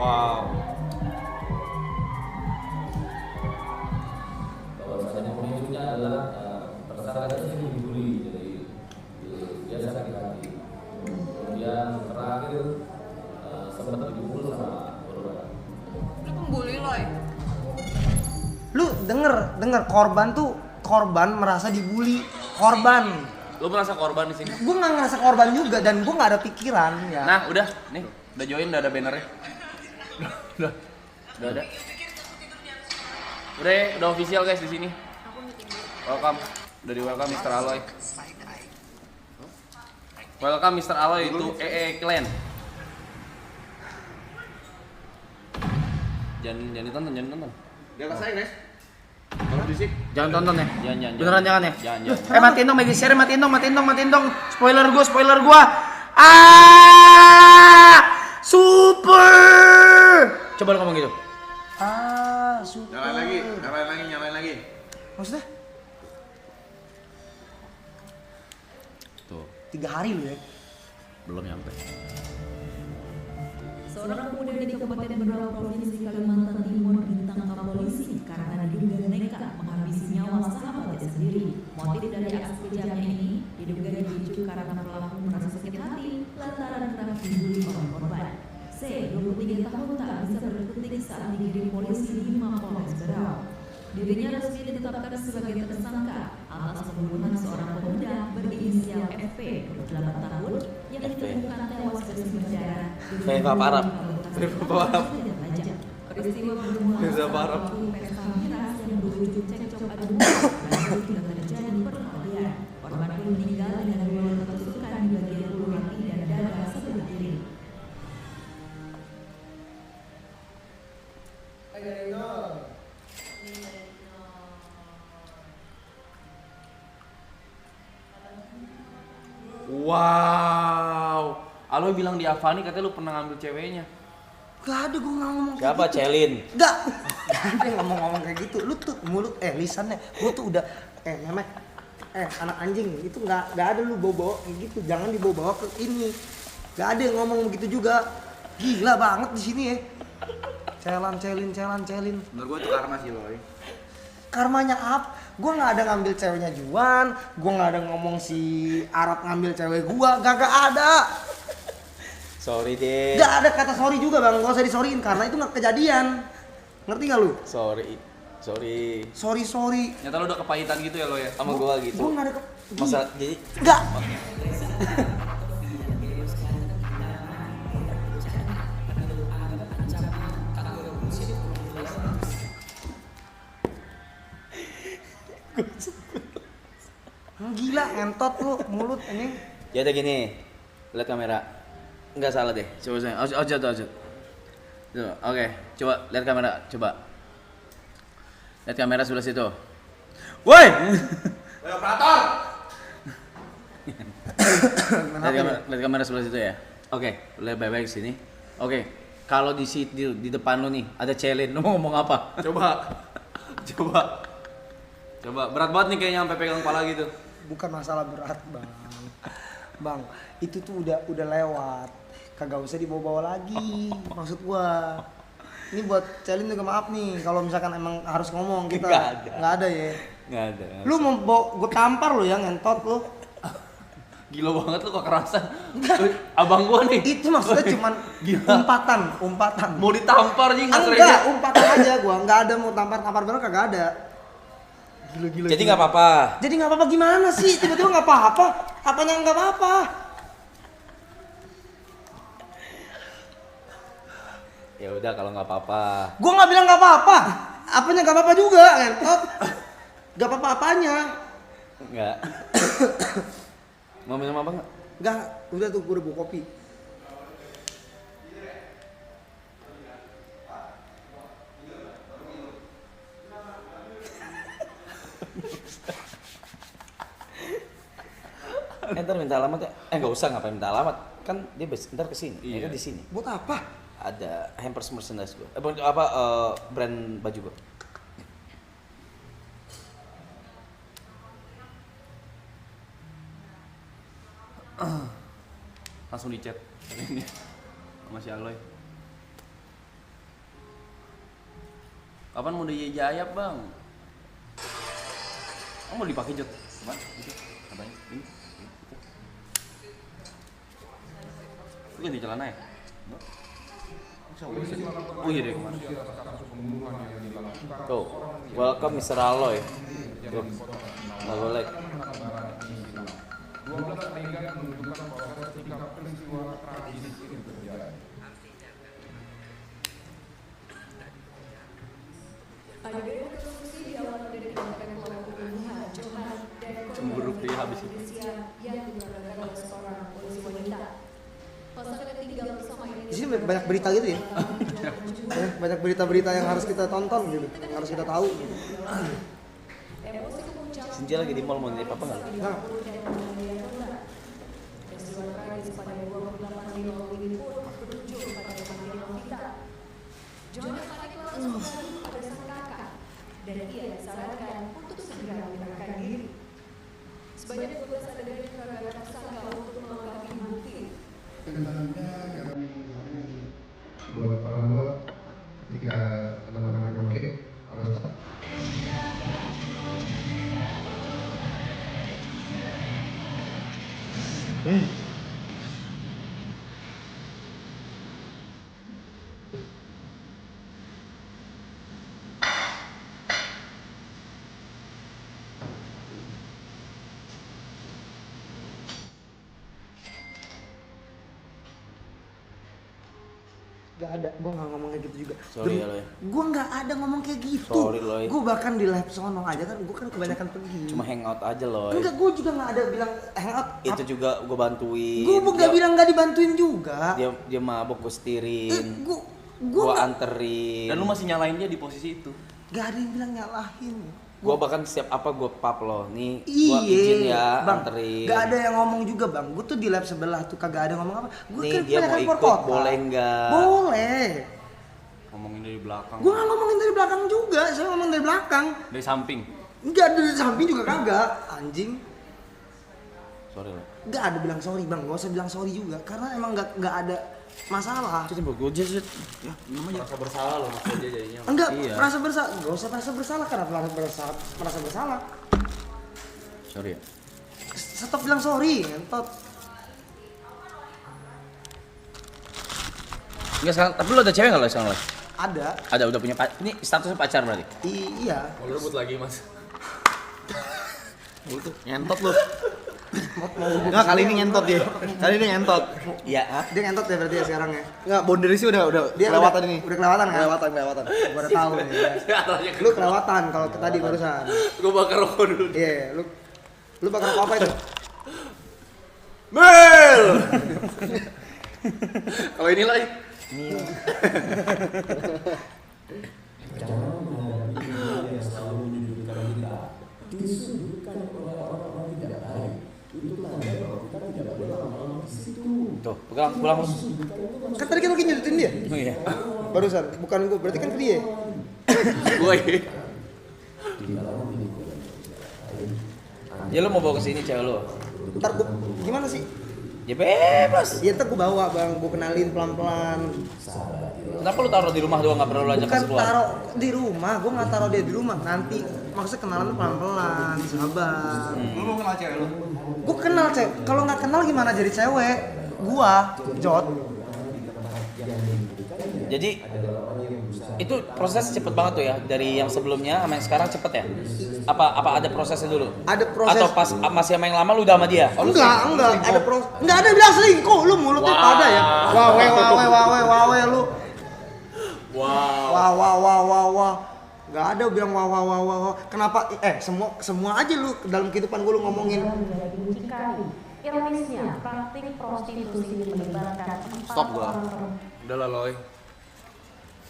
B: Wow.
C: Bahwasanya pemicunya adalah tersangka ini dibully, jadi dia sakit hati. Kemudian terakhir sempat dipukul sama korban.
E: Lu pembuli Loy.
A: Lu denger korban merasa dibully. Korban.
B: Lu merasa korban di sini?
A: Gue nggak ngerasa korban juga dan gue nggak ada pikiran ya.
B: Nah, udah, nih, udah join, udah ada bannernya. Udah ada. Udah official guys di sini. Welcome, udah di welcome Mr. Aloy. Welcome Mr. Aloy to EE Clan. Jangan ditonton.
D: Di atas saya, guys. Kalau bisik.
F: Jangan tonton ya.
B: Jangan.
F: Beneran jangan ya.
B: Jangan.
F: Matiin dong, Megi share, matiin dong. Spoiler gua. Ah! Super. Coba lu ngomong gitu.
A: Super.
D: Nyalain lagi.
A: Maksudnya?
F: Tuh,
A: 3 hari lu ya.
F: belum nyampe.
H: Seorang pemuda di Kabupaten Berau, Provinsi Kalimantan Timur ditangkap polisi karena diduga nekat menghabisi nyawa sahabatnya sendiri. Motif dari aksi kejamnya ini diduga dipicu karena pelaku merasa sakit hati lantaran kerap dibully oleh korban. C, 23 tahun tak bisa berkutik saat digiring polisi di Mapolres Berau. Dirinya resmi ditetapkan sebagai tersangka atas pembunuhan seorang pemuda berinisial FP, 28 tahun, yang ditemukan tewas berdarah.
F: Feva Parab.
H: Peristiwa bermula saat waktu pesta miras yang berujung cekcok adu lalu tidak terjadi perkelahian. Korban pun meninggal dengan 2 luka tusukan di bagian bulu kaki dan dada sebelah kiri.
B: Wow. Aloy bilang di Avani katanya lu pernah ngambil ceweknya.
A: Gak ada, gue nggak ngomong kayak
F: Siapa
A: gitu.
F: Celin?
A: Gak ada yang ngomong kayak gitu. Lu tuh mulut, lisannya, lu tuh udah, memek, anak anjing. Itu nggak ada lu bawa kayak gitu. Jangan dibawa-bawa ke ini. Gak ada yang ngomong begitu juga. Gila banget di sini ya. Celin.
D: Menurut gue itu karma sih, Loy.
A: Karmanya apa? Gue nggak ada ngambil ceweknya Juan. Gue nggak ada ngomong si Arab ngambil cewek gua. Gak ada.
F: Sorry deh.
A: Gak ada kata sorry juga bang. Gak usah disoriin karena itu nggak kejadian. Ngerti gak lu?
F: Sorry.
A: Sorry.
B: Nyata lu udah kepahitan gitu ya lo ya?
F: Sama gua gitu.
A: Gue nggak ada
F: Masa jadi
A: Gak. Gila ngentot lu mulut ini.
F: ya udah gini. Lihat kamera. Enggak salah deh. Coba saya. Ojo. Tuh, oke. Coba lihat kamera, coba. Lihat kamera sebelah situ. Woi.
D: Operator.
F: Lihat kamera sebelah situ ya. Oke, lihat baik-baik sini. Oke. Kalau di depan lu nih ada Celin, lu mau ngomong apa?
B: Coba berat banget nih kayaknya sampai pegang kepala gitu.
A: Bukan masalah berat bang, itu tuh udah lewat, kagak usah dibawa-bawa lagi. Maksud gua ini buat Celin juga maaf nih kalau misalkan emang harus ngomong kita
F: Nggak ada.
A: nggak ada ya.
F: Nggak ada.
A: Lu mau bawa gua tampar lu ya ngentot lu.
B: Gila banget lu kekerasan. Abang gua nih.
A: Itu maksudnya cuman umpatan.
B: Mau ditampar aja enggak
A: Enggak, umpatan aja gua. Enggak ada mau tampar bener kagak ada. Gila.
F: Jadi nggak apa-apa.
A: Jadi nggak apa-apa gimana sih? Tiba-tiba nggak apa-apa? Apanya nggak apa-apa?
F: Ya udah kalau nggak apa-apa.
A: Gua nggak bilang nggak apa-apa. Apanya nggak apa-apa juga, ngentot. Nggak apa-apa apanya?
F: Enggak. Mau minum apa nggak?
A: Enggak, udah tuh gua udah bawa kopi.
F: Ntar minta alamat ya? Nggak usah, ngapain minta alamat? Kan dia ntar kesini,
B: Iya.
F: di sini.
A: Buat apa?
F: Ada hampers merchandise gue. Brand baju gue.
B: Langsung di chat sama si Aloy. Kapan mau dijayap bang? Kamu mau dipakai Jod? Apa? Itu? Apanya? Ini? Itu? Lu ganti celana ya? Oh iya deh kemarin.
F: Tuh, welcome Mr. Aloy. Tuh, nggak boleh.
B: Cemburuk dia habis itu.
A: Di sini banyak berita gitu ya? Banyak berita-berita yang harus kita tonton gitu, yang harus kita tahu. Gitu.
F: Sinja lagi di mall, mau nitip apa nggak?
A: Nah,
E: dan ia disarankan untuk segera menyerahkan diri. Sebanyak 12 adegan keterangan tersangka untuk melengkapi bukti.
I: Buat para buat ketika anak-anak oke harus
A: Gak ada, gue gak ngomong kayak gitu juga.
F: Sorry ya, Loy.
A: Gue gak ada ngomong kayak gitu.
F: Sorry, Loy.
A: Gue bahkan di live sono aja kan, gue kan kebanyakan pergi.
F: Cuma hangout aja loh.
A: Enggak, gue juga gak ada bilang hangout.
F: Itu juga gue bantuin.
A: Gue gak bilang gak dibantuin juga.
F: Dia mabok, gue setirin.
A: Gue
F: Gue anterin.
B: Dan lu masih nyalain dia di posisi itu.
A: gak ada yang bilang nyalahin.
F: Gue bahkan setiap apa gue pap loh. Nih, gue izin ya
A: bang,
F: anterin.
A: gak ada yang ngomong juga bang. Gue tuh di lab sebelah tuh kagak ada ngomong apa. Gue
F: Nih
A: kan
F: dia mau
A: kebanyakan
F: ikut,
A: perkota.
F: boleh nggak?
A: Boleh.
B: Ngomongin dari belakang.
A: Gue gak ngomongin dari belakang juga. Saya ngomong dari belakang.
B: Dari samping.
A: Enggak, dari samping juga kagak. Anjing.
F: Sorry loh.
A: Gak ada bilang sorry bang. Gak usah bilang sorry juga. Karena emang gak ada masalah.
F: Itu gue aja.
A: Ya, namanya.
F: Merasa bersalah loh maksudnya dia jadinya.
A: Enggak,
F: Iya.
A: merasa bersalah. Gak usah merasa bersalah. Karena merasa bersalah.
F: Sorry ya.
A: Stop bilang sorry. Ngentot.
F: Enggak sekarang, tapi lo ada cewek nggak lo sekarang lo?
A: Ada.
F: Udah punya ini statusnya pacar berarti?
A: Iya.
B: Mau lu rebut lagi mas.
D: Lu tuh ngentot lu.
A: Mau
D: Enggak, kali ini ngentot dia. Kali ini ngentot.
F: Iya.
A: Dia ngentot ya berarti ya sekarang ya.
D: Enggak, boundary sih udah
A: Dia
D: kelewatan ini.
A: Udah kelewatan kan?
D: Kelewatan.
A: Gua udah tahu nih. Ya. Lu kelewatan kalau tadi barusan.
B: Gue bakar rokok dulu.
A: Iya, lu bakar apa itu?
B: Mel. Kalau ini lagi.
F: Tuh, pulang.
A: Kan tadi kan lu nyudutin dia.
F: Oh iya.
A: Barusan, bukan gua. Berarti kan ke dia.
B: Gue.
F: Ya lo mau bawa ke sini cewek lo.
A: Ntar gua gimana sih?
F: Ya bebas.
A: Ya ntar gue bawa bang, gue kenalin pelan-pelan.
F: Kenapa lu taruh di rumah doang nggak pernah lu ajak
A: Bukan
F: kasih keluar?
A: taruh di rumah, gue nggak taruh dia di rumah. Nanti maksudnya kenalan tuh pelan-pelan, sabar.
D: Lu mau kenal cewek lu?
A: Gue kenal cewek, kalau nggak kenal gimana jadi cewek? Gua, Jot.
F: Jadi itu proses cepet banget tuh ya dari yang sebelumnya sama yang sekarang cepet ya? Apa ada prosesnya dulu?
A: Ada proses.
F: Atau pas masih sama yang lama lu udah sama dia?
A: Enggak, ada proses. Enggak ada yang bilang selingkuh, lu mulutnya pada ya. Wawe lu. Wah. Enggak ada bilang wah. Kenapa? Semua aja lu dalam kehidupan gue lu ngomongin.
E: Ironisnya, praktik prostitusi melibatkan
B: Stop gua. Udah lah Loy.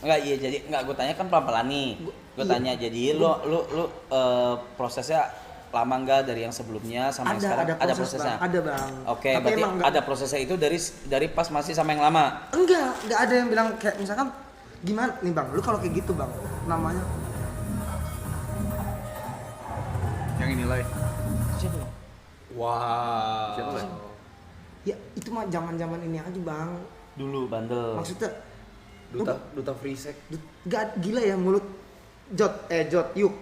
F: Enggak, iya jadi enggak gue tanya kan pelan-pelan nih. Gue tanya jadi lu prosesnya lama enggak dari yang sebelumnya sama yang sekarang? Ada prosesnya.
A: Bang. Ada bang.
F: Oke, berarti ada prosesnya itu dari pas masih sama yang lama.
A: Enggak ada yang bilang kayak misalkan gimana nih bang, lu kalau kayak gitu bang, namanya
B: Yang ini Loy.
F: Siapa?
B: Wah. Siapa Loy?
A: ya itu mah zaman ini aja bang.
F: Dulu bandel.
A: Maksudnya
B: Duta free sex.
A: gak gila ya mulut Jot yuk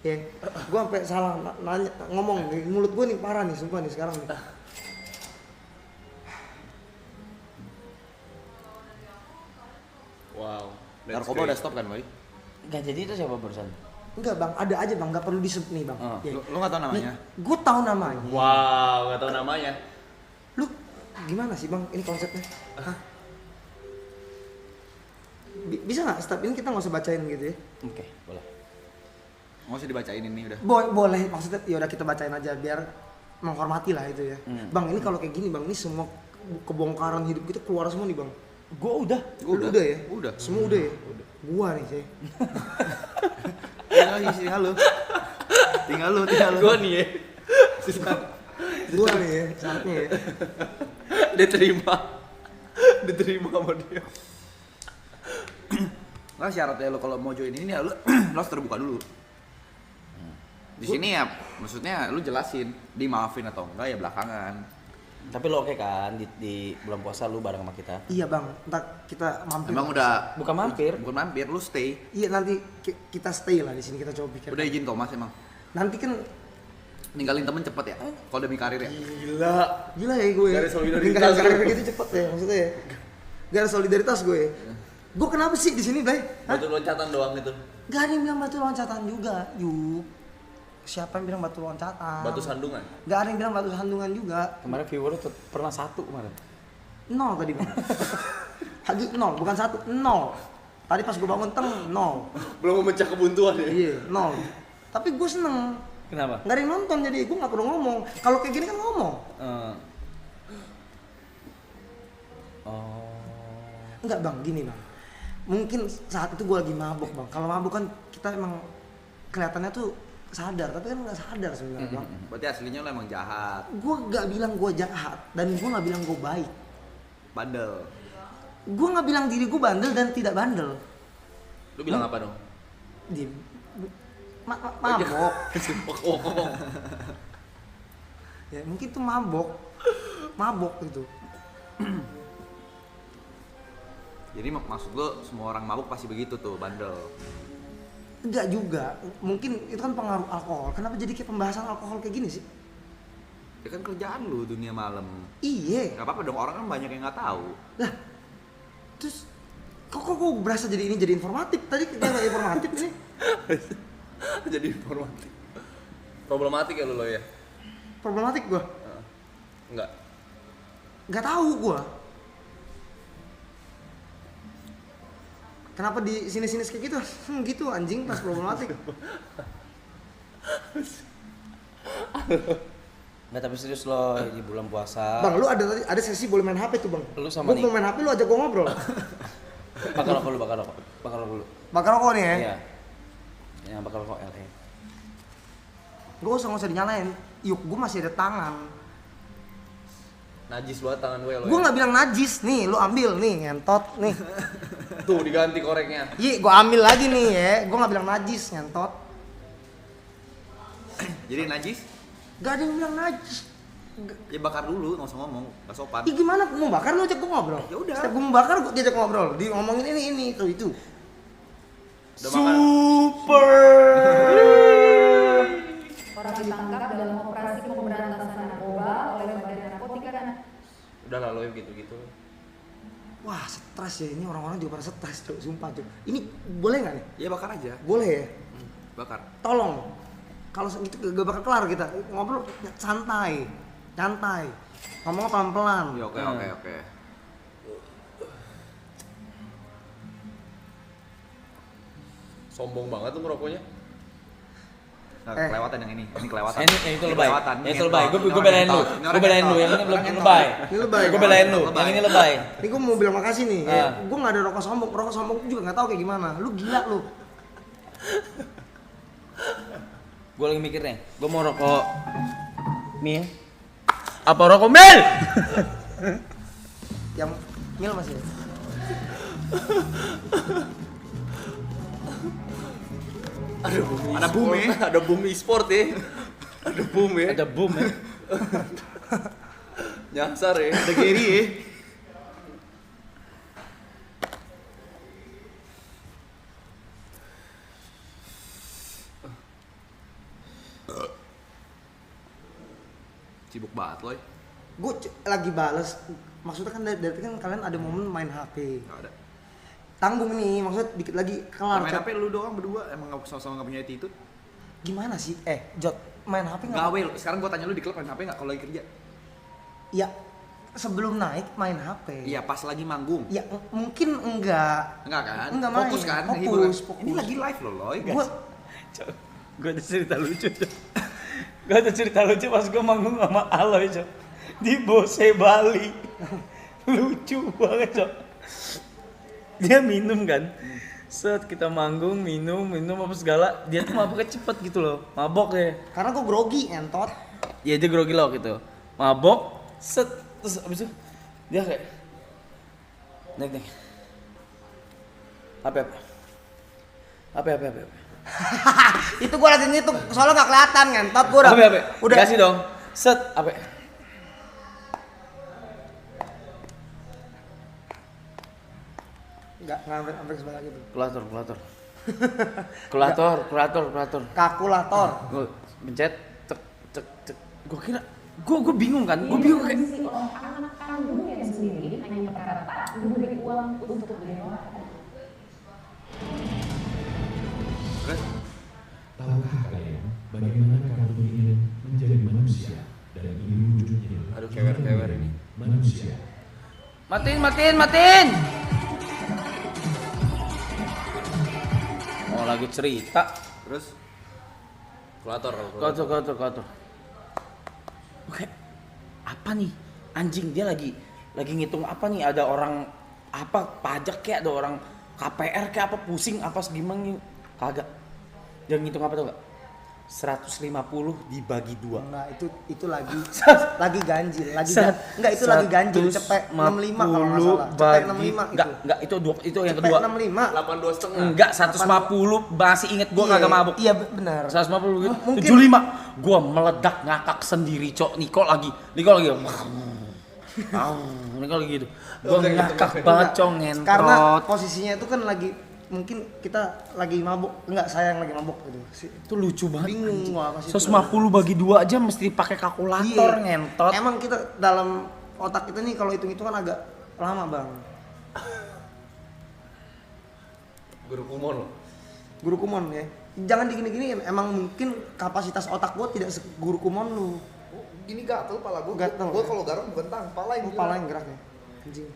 A: ya gue sampai salah nanya ngomong mulut gue nih parah nih sumpah nih sekarang nih.
B: Wow. Narkoba udah stop kan Loy?
F: Enggak jadi itu siapa barusan?
A: Enggak bang, ada aja bang, gak perlu disebut nih bang.
F: Oh.
A: Ya.
B: Lu nggak tahu namanya?
A: Gue tahu namanya.
B: Wow, nggak tahu namanya.
A: Lu gimana sih bang ini konsepnya? Hah? Bisa nggak step ini kita nggak usah bacain gitu ya?
F: Oke, boleh.
B: Nggak usah dibacain ini udah.
A: Boleh, maksudnya ya udah kita bacain aja biar menghormati lah itu ya. Bang ini kalau kayak gini bang, ini semua kebongkaran hidup kita keluar semua nih bang.
F: Gua udah.
A: Lu udah ya?
B: Udah.
A: Semua udah ya? Gua nih sih.
B: Tinggal lu. Gua nih ya.
A: Gua nih ya, saatnya ya.
B: Diterima sama dia. Nggak syaratnya lo kalau mau join ini ya lo harus terbuka dulu. Di sini ya maksudnya lu jelasin dimaafin atau enggak ya belakangan.
F: Tapi lo oke kan di bulan puasa lu bareng sama kita?
A: Iya bang, ntar kita mampir.
B: Emang udah
F: Bukan mampir.
B: bukan mampir, lu stay.
A: Iya nanti kita stay lah di sini, kita coba pikir.
B: Udah izin Thomas emang.
A: Nanti kan
B: Ninggalin temen cepet ya kalau demi karir ya.
A: gila ya gue.
B: Gak ada solidaritas.
A: Ninggalin karir gitu cepet ya maksudnya ya. Gak ada solidaritas gue. Gue kenapa sih di sini, Bay?
B: Batu loncatan doang itu.
A: Gak ada yang bilang batu loncatan juga, yuk. Siapa yang bilang batu loncatan?
B: Batu sandungan.
A: Gak ada yang bilang batu sandungan juga.
F: Kemarin viewer pernah 1 kemarin.
A: 0 tadi bang. Lagi 0, bukan 1, 0. Tadi pas gue bangun 0.
B: Belum memecah kebuntuan ya.
A: Iya, 0. Tapi gue seneng.
F: Kenapa?
A: Gak ada yang nonton jadi gue gak perlu ngomong. Kalau kayak gini kan ngomong. Enggak bang, gini bang. Mungkin saat itu gue lagi mabuk bang. Kalau mabuk kan kita emang kelihatannya tuh sadar, tapi kan nggak sadar sebenarnya bang.
B: Berarti aslinya lo emang jahat.
A: Gue nggak bilang gue jahat dan gue nggak bilang gue baik.
B: Bandel.
A: Gue nggak bilang diri gue bandel dan tidak bandel.
B: Lu bilang apa dong?
A: Mabok. Ya mungkin tuh mabok gitu.
B: Jadi maksud lo semua orang mabuk pasti begitu tuh, bandel.
A: Enggak juga, mungkin itu kan pengaruh alkohol. Kenapa jadi kayak pembahasan alkohol kayak gini sih?
B: Ya kan kerjaan lu dunia malam.
A: Iya.
B: Gak apa-apa dong, orang kan banyak yang nggak tahu.
A: Lah, terus kok berasa jadi ini jadi informatif? Tadi kita nggak informatif ini.
B: Jadi informatif. Problematik ya lo ya?
A: Problematik gua.
B: Enggak.
A: Nggak tahu gua. Kenapa di sini-sini kayak gitu? Gitu anjing pas problematik.
F: Nggak, tapi serius lo di bulan puasa.
A: Bang, lu ada sesi boleh main HP tuh, Bang.
F: Lu sama
A: gua mau main HP lu ajak gua ngobrol.
F: Bakar rokok dulu.
A: Bakar rokok nih ya.
F: Iya. Yang bakar rokok LE.
A: Gua nggak usah dinyalain. Yuk, gua masih ada tangan.
B: Najis banget tangan gue lo.
A: Gua nggak bilang najis nih, lu ambil nih, ngentot nih.
B: Tuh diganti koreknya.
A: Iya, gua ambil lagi nih ya. Gua nggak bilang najis, ngentot.
B: Jadi najis?
A: Gak ada yang bilang najis.
D: Ya bakar dulu, nggak usah ngomong, nggak sopan.
A: Ih gimana mau bakar lu ajak gua ngobrol.
D: Ya udah.
A: Setiap gua mau bakar gua diajak ngobrol. Di ngomongin ini itu.
D: Udah makan.
F: Super.
E: Orang ditangkap dalam operasi pemberantasan narkoba oleh Badan Narkotika dan
B: Udah lah lo gitu-gitu.
A: Wah, stres ya ini orang-orang juga pada stres, Cok. Sumpah, Cok. Ini boleh nggak nih?
D: Ya bakar aja.
A: Boleh ya?
D: Bakar.
A: Tolong. Kalau gitu gak bakal kelar kita. Ngobrol santai. Ngomong pelan-pelan.
D: Ya oke.
B: Sombong banget tuh ngerokoknya.
D: Nah, kelewatan yang ini kelewatan.
F: Ini itu lebay.
D: Kelewatan.
F: Itu lebay. Gue belain lu. Gue belain lu. Yang ini belum lebay.
A: Ini lebay.
F: Gue belain lu. Yang ini lebay.
A: Ini gue mau bilang makasih nih. Gue nggak ada rokok sombong juga nggak tahu kayak gimana. Lu gila lu.
F: Gue lagi mikir nih. Gue mau rokok Mil. Apa rokok Mil?
A: Yang Mil masih.
D: Ada boom ya.
B: Ada boom e-sport ya. Ada boom ya.
F: Ada boom ya.
B: Nyasar ya.
D: Ada Gary ya. Sibuk banget loh.
A: Gue lagi bales. Maksudnya kan dari kan kalian ada momen main HP.
D: Nggak ada.
A: Tanggung nih, maksudnya dikit lagi kelar.
D: Main
A: Cok.
D: HP lu doang berdua, emang sama-sama nggak punya attitude?
A: Gimana sih? Jot, main HP nggak?
D: Gawe lu. Sekarang gua tanya lu di klub main HP nggak kalau lagi kerja?
A: Ya, sebelum naik main HP.
D: Iya, pas lagi manggung.
A: Ya mungkin enggak.
D: Enggak kan?
A: Enggak main.
D: Fokus kan?
A: Fokus,
D: Hiburan.
A: fokus.
D: Ini lagi live loh, Loy.
F: Gue ada cerita lucu. Gue ada cerita lucu pas gue manggung sama Aloy, Cok. Di Bose Bali. Lucu banget, Cok. Dia minum kan. Set kita manggung, minum apa segala. Dia tuh maboknya cepet gitu loh. Mabok ya.
A: Karena gue grogi, entot.
F: Iya dia grogi loh gitu. Mabok, set terus abis itu dia kayak naik. Apa?
A: Itu gue lagi ngitung, soalnya gak kelihatan ngentot gue udah.
F: Apa?
A: Udah.
F: Kasih dong. Set apa?
A: Enggak sampai sebelah gitu.
F: Kulator.
A: Kalkulator.
F: Gue pencet cek. Gue kira gue bingung kan. Gue bingung kayak
E: oleh anak kandungnya sendiri hanya perkara tak diberi uang untuk beli rokok.
C: Tahukah kalian bagaimana kartun ini menjadi manusia dan ini wujudnya?
B: Aduh, kewer ini.
C: Manusia.
F: Matiin. Oh lagi cerita.
B: Terus kulator.
F: Oke. Apa nih? Anjing dia lagi ngitung apa nih? Ada orang apa pajak kayak ada orang KPR kayak apa pusing apa segimana kagak. Dia ngitung apa tuh enggak? 150 dibagi 2.
A: Enggak, itu lagi ganjil, enggak itu lagi ganjil, cepet 65 kalau enggak salah. Cepet 65 itu.
F: Enggak itu yang
A: Cepet
F: kedua.
A: 65.
B: 82,5.
F: Enggak 150 masih inget gua kagak mabuk.
A: Iya benar.
F: 150 gitu.
A: Mungkin
F: 75. Gua meledak ngakak sendiri, Cok. Niko lagi. Niko lagi gitu. Gua ngakak banget, Cok, ngentrot.
A: Karena posisinya itu kan lagi mungkin kita lagi mabuk, enggak saya yang lagi mabuk gitu.
F: Itu lucu banget.
A: Bingung gua apa sih.
F: 150 bagi 2 aja mesti pakai kalkulator, ngentot.
A: Emang kita dalam otak kita nih kalau hitung-hitungan agak lama, Bang.
B: Guru kumon loh.
A: Guru kumon ya. Jangan digini-gini, emang mungkin kapasitas otak gua tidak seguru kumon lu.
D: Gini gatel pala gua.
A: Gatel.
D: Gua kalau garuk bukan tang, pala yang
A: Kepala yang geraknya. Anjing.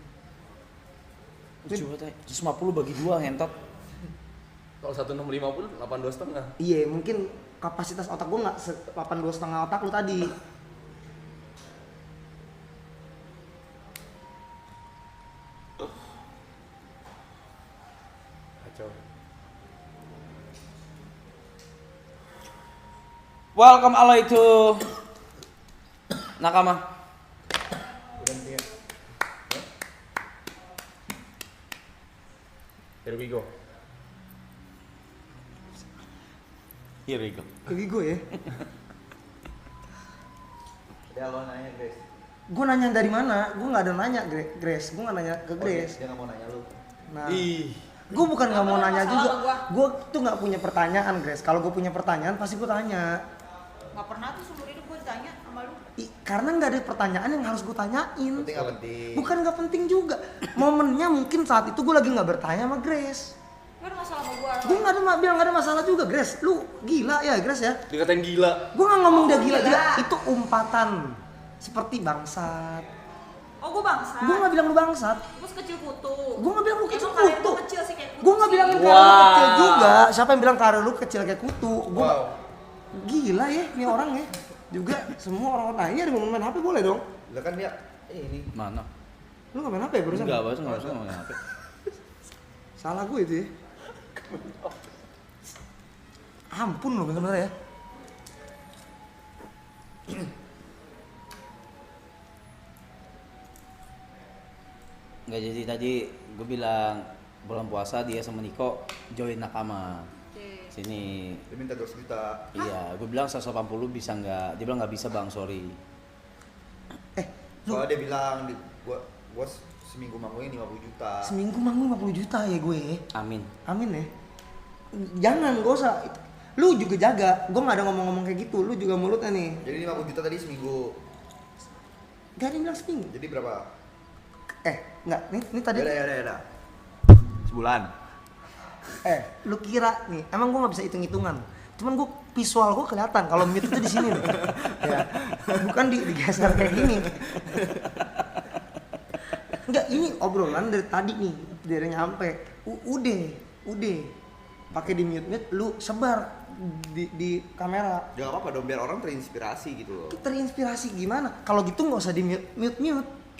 F: Lucu banget. 150 bagi 2, ngentot.
B: Kalau 165 pun 82,5.
A: Iya, mungkin kapasitas otak gua enggak 82,5 otak lu tadi.
B: Kacau.
F: Welcome Aloy to Nakama.
B: Here we go.
A: Bagi gue ya.
D: Dia lo nanya Grace.
A: Gue nanya dari mana? Gue nggak ada nanya Grace. Gue nggak nanya ke Grace.
D: Dia nggak mau nanya lu.
A: Nah,
B: Ih.
A: gue bukan nggak mau
E: Apa
A: nanya
E: masalah
A: juga.
E: sama gua?
A: Gue tuh nggak punya pertanyaan Grace. Kalau gue punya pertanyaan pasti gue tanya.
E: Nggak pernah tuh seumur hidup gue ditanya sama lu.
A: Karena nggak ada pertanyaan yang harus gue tanyain.
D: Penting nggak penting.
A: Bukan nggak penting juga. Momennya mungkin saat itu gue lagi nggak bertanya sama Grace.
E: Lu ada masalah sama gue.
A: Gue nggak ada bilang nggak ada masalah juga Grace. Lu gila ya Grace ya.
B: Dikatain gila.
A: Gue nggak ngomong dia
E: Oh,
A: gila
E: gila.
A: juga. Itu umpatan. Seperti bangsat.
E: Oh gue bangsa.
A: Gue nggak bilang lu bangsat.
E: Gue kecil kutu.
A: Gue nggak bilang lu kecil
E: Emang kalian
A: kutu.
E: tuh kecil sih kayak kutu.
A: Gue nggak bilang
E: sih.
A: karir lu kecil juga. Siapa yang bilang karir lu kecil kayak kutu? Gue gila ya, ini orang ya. Juga semua orang tanya ada mau main HP boleh dong?
D: Lah kan dia ini.
F: Mana?
A: Lu nggak main HP ya barusan?
F: Enggak, barusan enggak ngomongin HP.
A: Salah gue itu ya. Ampun lo bener-bener ya.
F: Enggak, jadi tadi gue bilang bulan puasa dia sama Niko join nakama.
E: Oke.
F: Sini.
D: Dia minta 200 juta.
F: Iya, gue bilang 180 bisa nggak? Dia bilang nggak bisa bang, sorry.
A: Lu
D: Soalnya dia bilang gua seminggu manggungnya 50 juta.
A: seminggu manggung 50 juta ya gue.
F: Amin.
A: Amin ya. Jangan, gak usah. Lu juga jaga. Gue gak ada ngomong-ngomong kayak gitu. Lu juga mulutnya nih.
D: Jadi 50 juta tadi seminggu.
A: Gak ada yang bilang seminggu.
D: Jadi berapa?
A: Enggak. Nih tadi.
D: Yaudah. Sebulan.
A: Lu kira nih, emang gue nggak bisa hitung-hitungan. Cuman gue visual gue kelihatan kalau mute itu di sini nih. Ya. Bukan digeser kayak gini. Enggak, ini obrolan dari tadi nih, dari nyampe. Udah. Pakai di mute lu sebar di kamera.
D: Ya gak apa-apa dong, biar orang terinspirasi gitu loh.
A: Terinspirasi gimana? Kalau gitu nggak usah di mute.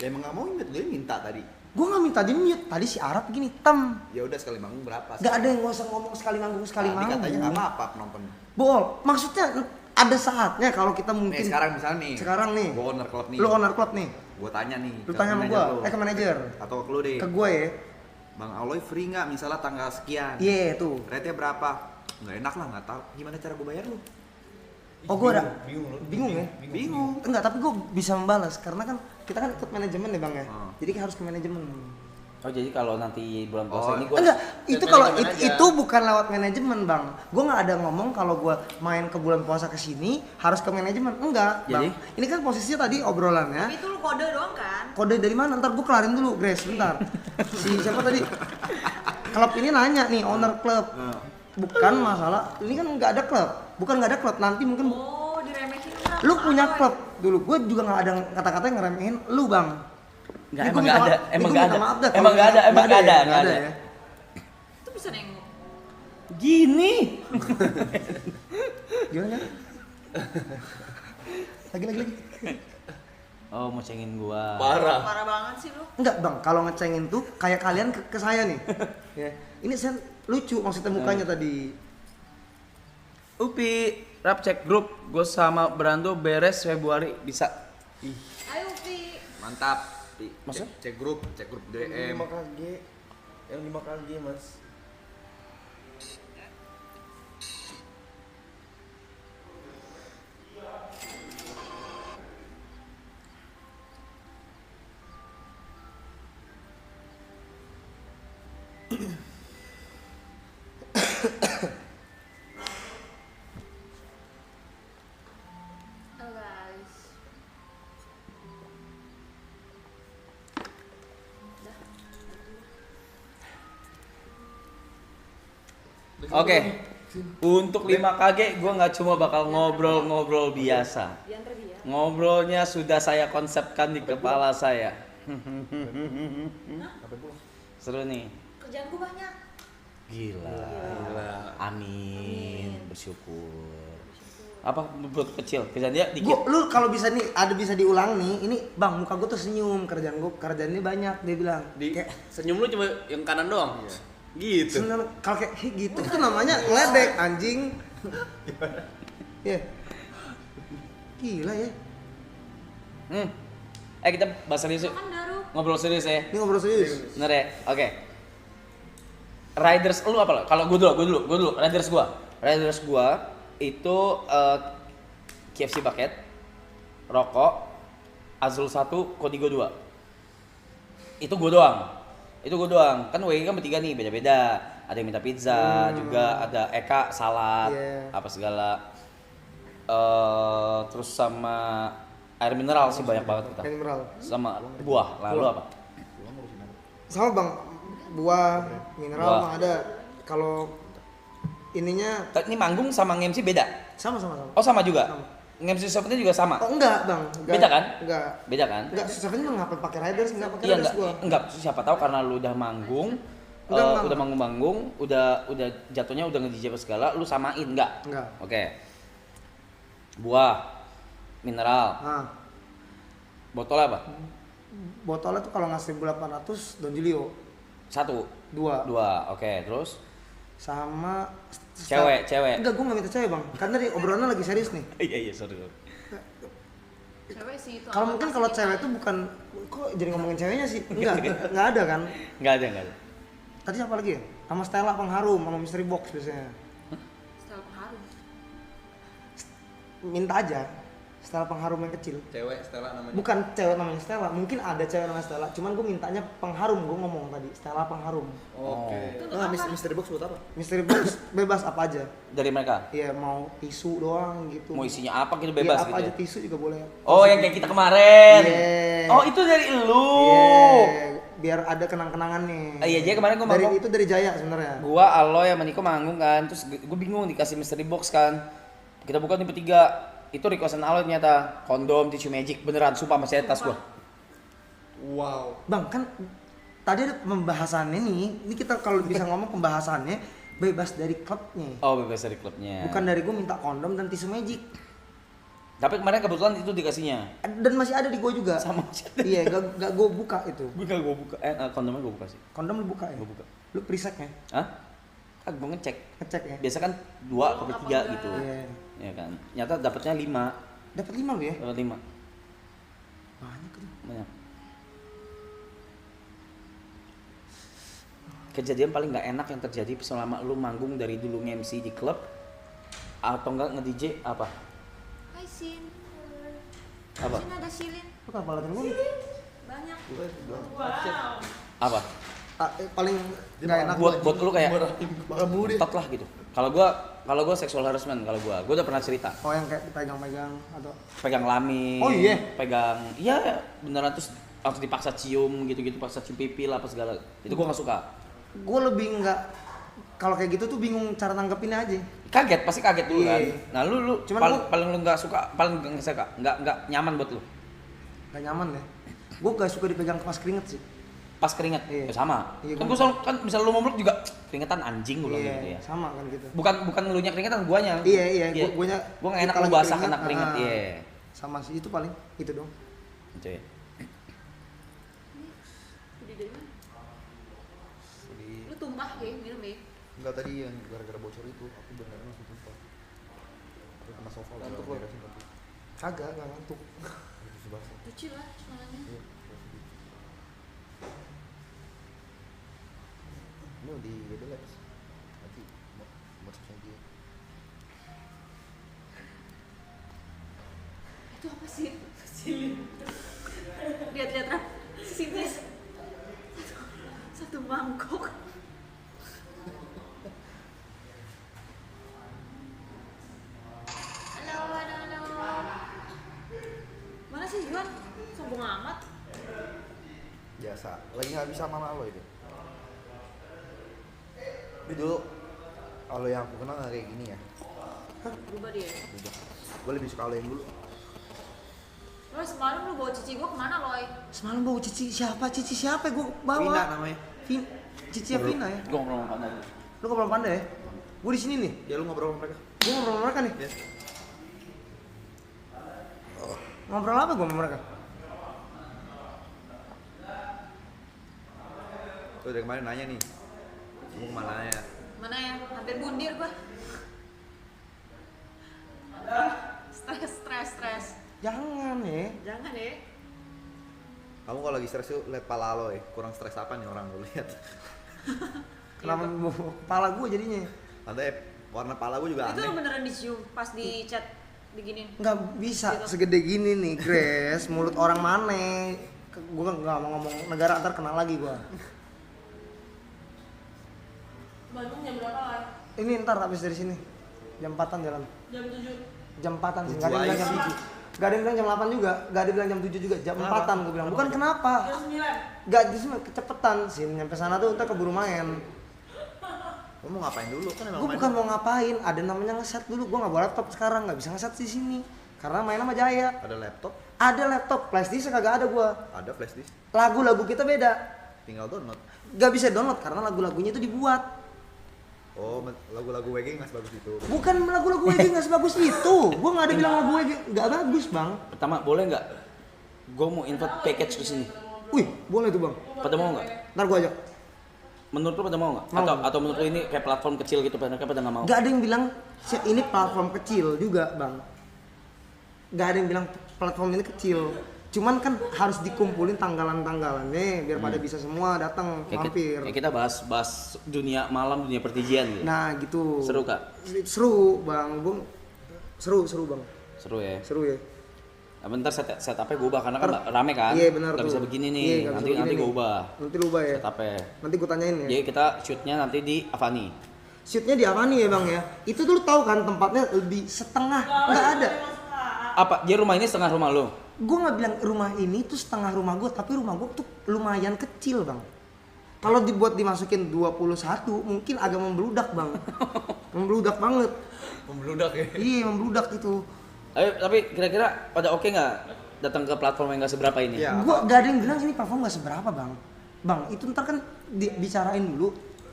D: Ya emang gak mau mute, gue minta tadi.
A: Gue nggak minta di mute. Tadi si Arab gini,
D: Ya udah sekali manggung berapa?
A: Gak ada yang nggak usah ngomong sekali manggung
D: Tadi katanya gak apa-apa penonton.
A: Bol, maksudnya ada saatnya kalau kita mungkin
D: Nih sekarang misalnya nih.
A: Sekarang nih.
D: Gue owner klub nih.
A: Lu owner klub nih.
D: Gue tanya nih.
A: Lu tanya sama gua, ke manajer.
D: Atau ke lu deh.
A: Ke gue ya.
D: Bang Aloy free nggak misalnya tanggal sekian?
A: Iya tuh.
D: Rate-nya berapa? Nggak enak lah, nggak tahu. Gimana cara gue bayar lu?
A: Oh gue ada.
D: Bingung
A: ya?
D: Bingung.
A: Enggak, tapi gue bisa membalas karena kan kita kan ikut manajemen ya bang ya.
D: Hmm.
A: Jadi harus ke manajemen.
F: Oh, jadi kalau nanti bulan puasa
D: Oh.
F: ini gue
A: Enggak, itu kalau itu bukan lewat manajemen bang. Gue nggak ada ngomong kalau gue main ke bulan puasa ke sini harus ke manajemen. Enggak,
F: Jadi?
A: bang. Ini kan posisinya tadi obrolannya.
E: Tapi itu lu kode doang kan?
A: Kode dari mana? Ntar gue kelarin dulu, Grace, bentar. Si siapa tadi? Klub ini nanya nih, owner klub. Bukan masalah, ini kan nggak ada klub. Bukan nggak ada klub, nanti mungkin
E: Oh, diremehin kan?
A: lu punya klub dulu. Gue juga nggak ada kata-kata yang ngeremehin lu bang.
F: nggak,
A: Ini
F: emang
A: gua
F: nggak
A: minta
F: ada,
A: maaf-
F: emang
A: ini
F: nggak
A: gua
F: ada,
A: minta maaf dah kalau
F: emang nggak ada, emang nggak ada,
A: ya,
F: nggak ada.
A: ya.
E: Itu bisa nengok.
F: Gini.
A: Gimana? Lagi.
F: Oh, mau cengin gua.
B: Parah.
E: Parah banget sih lu.
A: Enggak bang, kalau ngecengin tuh kayak kalian ke saya nih. Ya. Ini saya lucu maksudnya mukanya tadi.
F: Upi, rap cek grup, gue sama Brando beres Februari bisa.
E: Ayo Upi.
D: Mantap.
F: Maksudnya?
D: Cek grup DM.
B: 5 kg. Yang 5 kg, Mas.
E: Halo guys.
F: Oke. Untuk 5 KG gue nggak cuma bakal ngobrol-ngobrol biasa.
E: Diantar dia.
F: Ngobrolnya sudah saya konsepkan di kepala saya. Seru nih.
E: Kerjaan gue banyak.
F: Gila. Amin. Bersyukur. Apa buat kecil? Kerjaan dia dikit.
A: Lu kalau bisa nih ada bisa diulang nih. Ini bang muka gue tuh senyum, kerjaan ini banyak dia bilang. Kayak
B: Senyum lu cuma yang kanan doang. Gitu.
A: seneng kalau kayak gitu itu namanya ledek anjing. Ya. Gila ya.
F: Kita bahas serius yuk.
E: Kan baru.
F: Ngobrol serius ya.
A: Ini ngobrol serius.
F: Bener ya? Oke. Riders lu apa lo? Kalau gue dulu. Riders gua itu KFC bucket, rokok, Azul 1, Kodigo 2. Itu gue doang. Kan WG kan bertiga nih, beda-beda. Ada yang minta pizza, juga ada Eka salad, apa segala. Terus sama air mineral sih banyak banget kita.
A: Air mineral.
F: Sama buah. Lalu apa?
A: Sama Bang, buah, mineral
F: Buah.
A: mah ada. Kalau ininya
F: Ini manggung sama nge-MC beda?
A: sama.
F: Oh sama juga?
A: Sama.
F: Nge-MC Souvenir juga sama?
A: Oh enggak Bang, enggak.
F: Beda kan?
A: Enggak.
F: Beda kan?
A: Enggak, susahnya mah ngapain pakai riders, enggak pakai
F: Iya
A: riders gua.
F: enggak, siapa tahu karena lu udah manggung,
A: Enggak.
F: udah manggung, udah jatuhnya udah nge-DJ apa segala, lu samain enggak?
A: Enggak.
F: Oke. Buah, mineral,
A: Nah,
F: botol apa?
A: botolnya tuh kalau nggak 1.800 Don Julio
F: 1,
A: 2
F: oke, terus
A: sama
F: Cewek.
A: Enggak, gua nggak minta cewek Bang, karena di obrolannya lagi serius nih.
F: Iya, sorry.
E: Cewek sih itu.
A: Kalau mungkin kalau cewek tuh bukan, kok jadi ngomongin ceweknya sih? Enggak ada kan?
F: Enggak ada.
A: Tadi siapa lagi ya? Sama Stella Pengharum, sama Mystery Box biasanya.
E: Style pengharum.
A: Minta aja Stella Pengharum yang kecil.
B: Cewek Stella namanya.
A: Bukan cewek namanya Stella, mungkin ada cewek namanya Stella, cuman gue mintanya Pengharum, gue ngomong tadi Stella Pengharum.
B: Oke.
E: Itu
D: Nah,
E: apa?
D: mystery box buat apa?
A: Mystery Box bebas apa aja.
F: Dari mereka?
A: Iya, mau tisu doang gitu.
F: Mau isinya apa gitu
A: Iya,
F: bebas
A: apa
F: gitu
A: aja
F: ya?
A: tisu juga boleh.
F: Oh, yang kayak kita kemarin.
A: Iya.
F: Oh, itu dari lu.
A: Iya, biar ada kenang-kenangannya.
F: Iya, jadi kemarin gua
A: dari
F: manggung.
A: itu dari Jaya sebenarnya.
F: Gua, Aloy, sama Niko manggung kan, terus gue bingung dikasih mystery box kan. Kita buka nih bertiga. Itu requestan Aloy ternyata, kondom, tisu magic, beneran sumpah masih ada tas gua.
B: Wow.
A: Bang, kan tadi ada pembahasannya nih. Ini kita kalau bisa ngomong pembahasannya bebas dari klubnya.
F: Oh, bebas dari klubnya.
A: Bukan dari gue minta kondom dan tisu magic.
F: Tapi kemarin kebetulan itu dikasihnya.
A: Dan masih ada di gue juga.
F: Sama masih ada.
A: Iya, gak gue buka itu.
F: Gue buka. Kondomnya gue buka sih.
A: Kondom lu buka ya?
F: Gue buka.
A: Lu periseknya?
F: Hah? Kan gue ngecek.
A: Ngecek ya?
F: Biasa kan 2 sampai 3 gitu.
A: Iya.
F: Ya kan. Nyata dapatnya 5.
A: Dapat 5 lu ya?
F: Dapat 5.
A: Banyak tuh.
F: Banyak. Kejadian paling nggak enak yang terjadi selama lu manggung dari dulu nge-MC di klub atau enggak nge-DJ apa?
E: Hai Sin.
F: Apa?
E: Sin ada Silin.
A: Lu kapal latihan lu?
E: Banyak.
F: Apa?
A: Paling nggak enak
F: Buat lu kayak
D: Makan mulu dia.
F: entot lah gitu. Kalau gua sexual harassment kalau gua udah pernah cerita.
A: Oh, yang kayak dipegang-pegang atau
F: Pegang kelamin.
A: Oh, iya?
F: Iya beneran terus harus dipaksa cium gitu-gitu, paksa cium pipi lah apa segala. Itu gua nggak suka.
A: gue lebih nggak, kalau kayak gitu tuh bingung cara nanggepinnya aja.
F: Pasti kaget dulu kan.
A: Iya.
F: Nah lu
A: Cuman
F: paling lu nggak suka, paling nggak suka, nggak nyaman buat lu.
A: Gak nyaman ya. Gue gak suka dipegang pas keringet sih.
F: Pas keringet,
A: Iya.
F: sama.
A: Iya,
F: Kan
A: gua-
F: gua selalu kan misal lu ngobrol juga keringetan anjing gua bilang
A: Iya,
F: gitu ya.
A: sama kan gitu.
F: Bukan lu nya keringetan, guanya.
A: Iya, guanya
F: Gua nggak enak
A: kita
F: lu
A: lagi
F: basah kena keringet,
A: ah,
F: iya.
A: Sama sih itu paling itu dong.
F: Gitu ya.
E: Udah dari mana? Lu tumpah ya, minum ya.
D: Enggak, tadi yang gara-gara bocor itu aku beneran langsung tumpah. Aku kena sofa lah.
B: Ngantuk lu?
A: Kagak ngantuk.
E: Cuci lah celananya.
D: Ini di Bebe Labs. Nanti mau cek dia.
E: Itu apa sih? Silin. Lihat-lihat Raf. Sini. Satu mangkok. Halo. Mana sih Juan? Sombong amat.
D: Biasa. Lagi nggak bisa sama lo itu. Ini dulu kalau yang aku kenal nggak kayak gini ya.
E: Berubah dia.
D: Udah. Gue lebih suka lo yang dulu.
E: Loy, semalam lu bawa cici gua kemana, Loy?
A: Semalam bawa cici siapa gue bawa?
D: Vina namanya.
A: Cici Vina ya.
F: Gua ngobrol sama Panda.
A: Lu ngobrol sama Panda ya? Gue di sini nih.
D: Ya lu ngobrol sama mereka.
A: Gue ngobrol sama mereka nih.
D: Ya.
A: Ngobrol apa gue sama mereka?
D: Tuh dari kemarin nanya nih. Mau kemana ya?
E: Mana ya? Hampir bundir gua. Stres.
A: Jangan ya.
E: Jangan ya.
D: Kamu kalau lagi stres tuh lihat pala lo ya. Kurang stres apa nih orang lu lihat.
A: Kenapa bawa kepala gue jadinya?
D: Nanti warna pala gue juga
E: Itu
D: aneh.
E: beneran dicium pas di chat. diginin.
A: Nggak bisa segede gini nih, Grace. Mulut orang mana? Gue nggak mau ngomong negara, ntar kenal lagi gue.
J: Bandung jam berapa lah?
A: Ini ntar habis dari sini. Jam 4-an jalan.
J: Jam 7.
A: Jam 4-an sih. Gak ada yang bilang jam 7. Gak ada yang bilang jam 8 juga. Gak ada yang bilang jam 7 juga. Jam 4-an gue bilang. Bukan kenapa?
J: Jam 9.
A: Gak, justru kecepetan sih. Nyampe sana tuh ntar keburu main.
D: Lo mau ngapain dulu kan emang
A: Gue
D: main
A: bukan mau ngapain. Ada namanya ngeset dulu. Gue nggak bawa laptop sekarang. Nggak bisa ngeset di sini. Karena main sama Jaya.
D: ada laptop,
A: Ada laptop. Flashdisk kagak ada gue.
D: ada flash disk,
A: Lagu-lagu kita beda.
D: tinggal download.
A: Gak bisa download karena lagu-lagunya itu dibuat.
D: Oh, lagu-lagu WG nggak sebagus itu.
A: Bukan lagu-lagu WG nggak sebagus itu. Gue nggak ada bilang lagu WG nggak bagus bang.
F: Pertama, boleh nggak? Gue mau invite package ke sini.
A: Wih, boleh tuh bang.
F: Pada mau nggak?
A: Ntar gue ajak.
F: Menurut lu pada mau nggak?
A: Mau.
F: Atau menurut lu ini kayak platform kecil gitu, mereka pada nggak mau?
A: Gak ada yang bilang ini platform kecil juga bang. Gak ada yang bilang platform ini kecil. Cuman kan harus dikumpulin tanggalan-tanggalannya biar pada bisa semua datang mampir.
F: Kayak kita bahas dunia malam, dunia pertijian gitu.
A: Nah gitu.
F: Seru kak?
A: Seru bang. Seru bang.
F: Seru ya.
A: Seru ya.
F: Nah, bentar setupnya gue ubah karena kan rame kan.
A: Iya benar.
F: Gak bisa begini nih.
A: Iya, nggak bisa begini
F: nanti gue
A: nih.
F: ubah.
A: Nanti lu ubah ya.
F: Setupnya.
A: Nanti gue tanyain ya.
F: Jadi kita shootnya nanti di Avani.
A: Shootnya di Avani ya bang ya. Itu dulu tahu kan tempatnya lebih setengah. Nggak ada.
F: Apa? Jadi rumah ini setengah rumah lo?
A: Gue nggak bilang rumah ini tuh setengah rumah gue, tapi rumah gue tuh lumayan kecil bang. Kalau dibuat dimasukin 21 mungkin agak membludak bang. Membludak banget.
B: Membludak ya.
A: Iya membludak itu.
F: Tapi kira-kira pada oke nggak datang ke platform yang nggak seberapa ini?
D: Iya.
A: Gue gak ada yang bilang ini platform nggak seberapa bang. Bang itu ntar kan dibicarain dulu.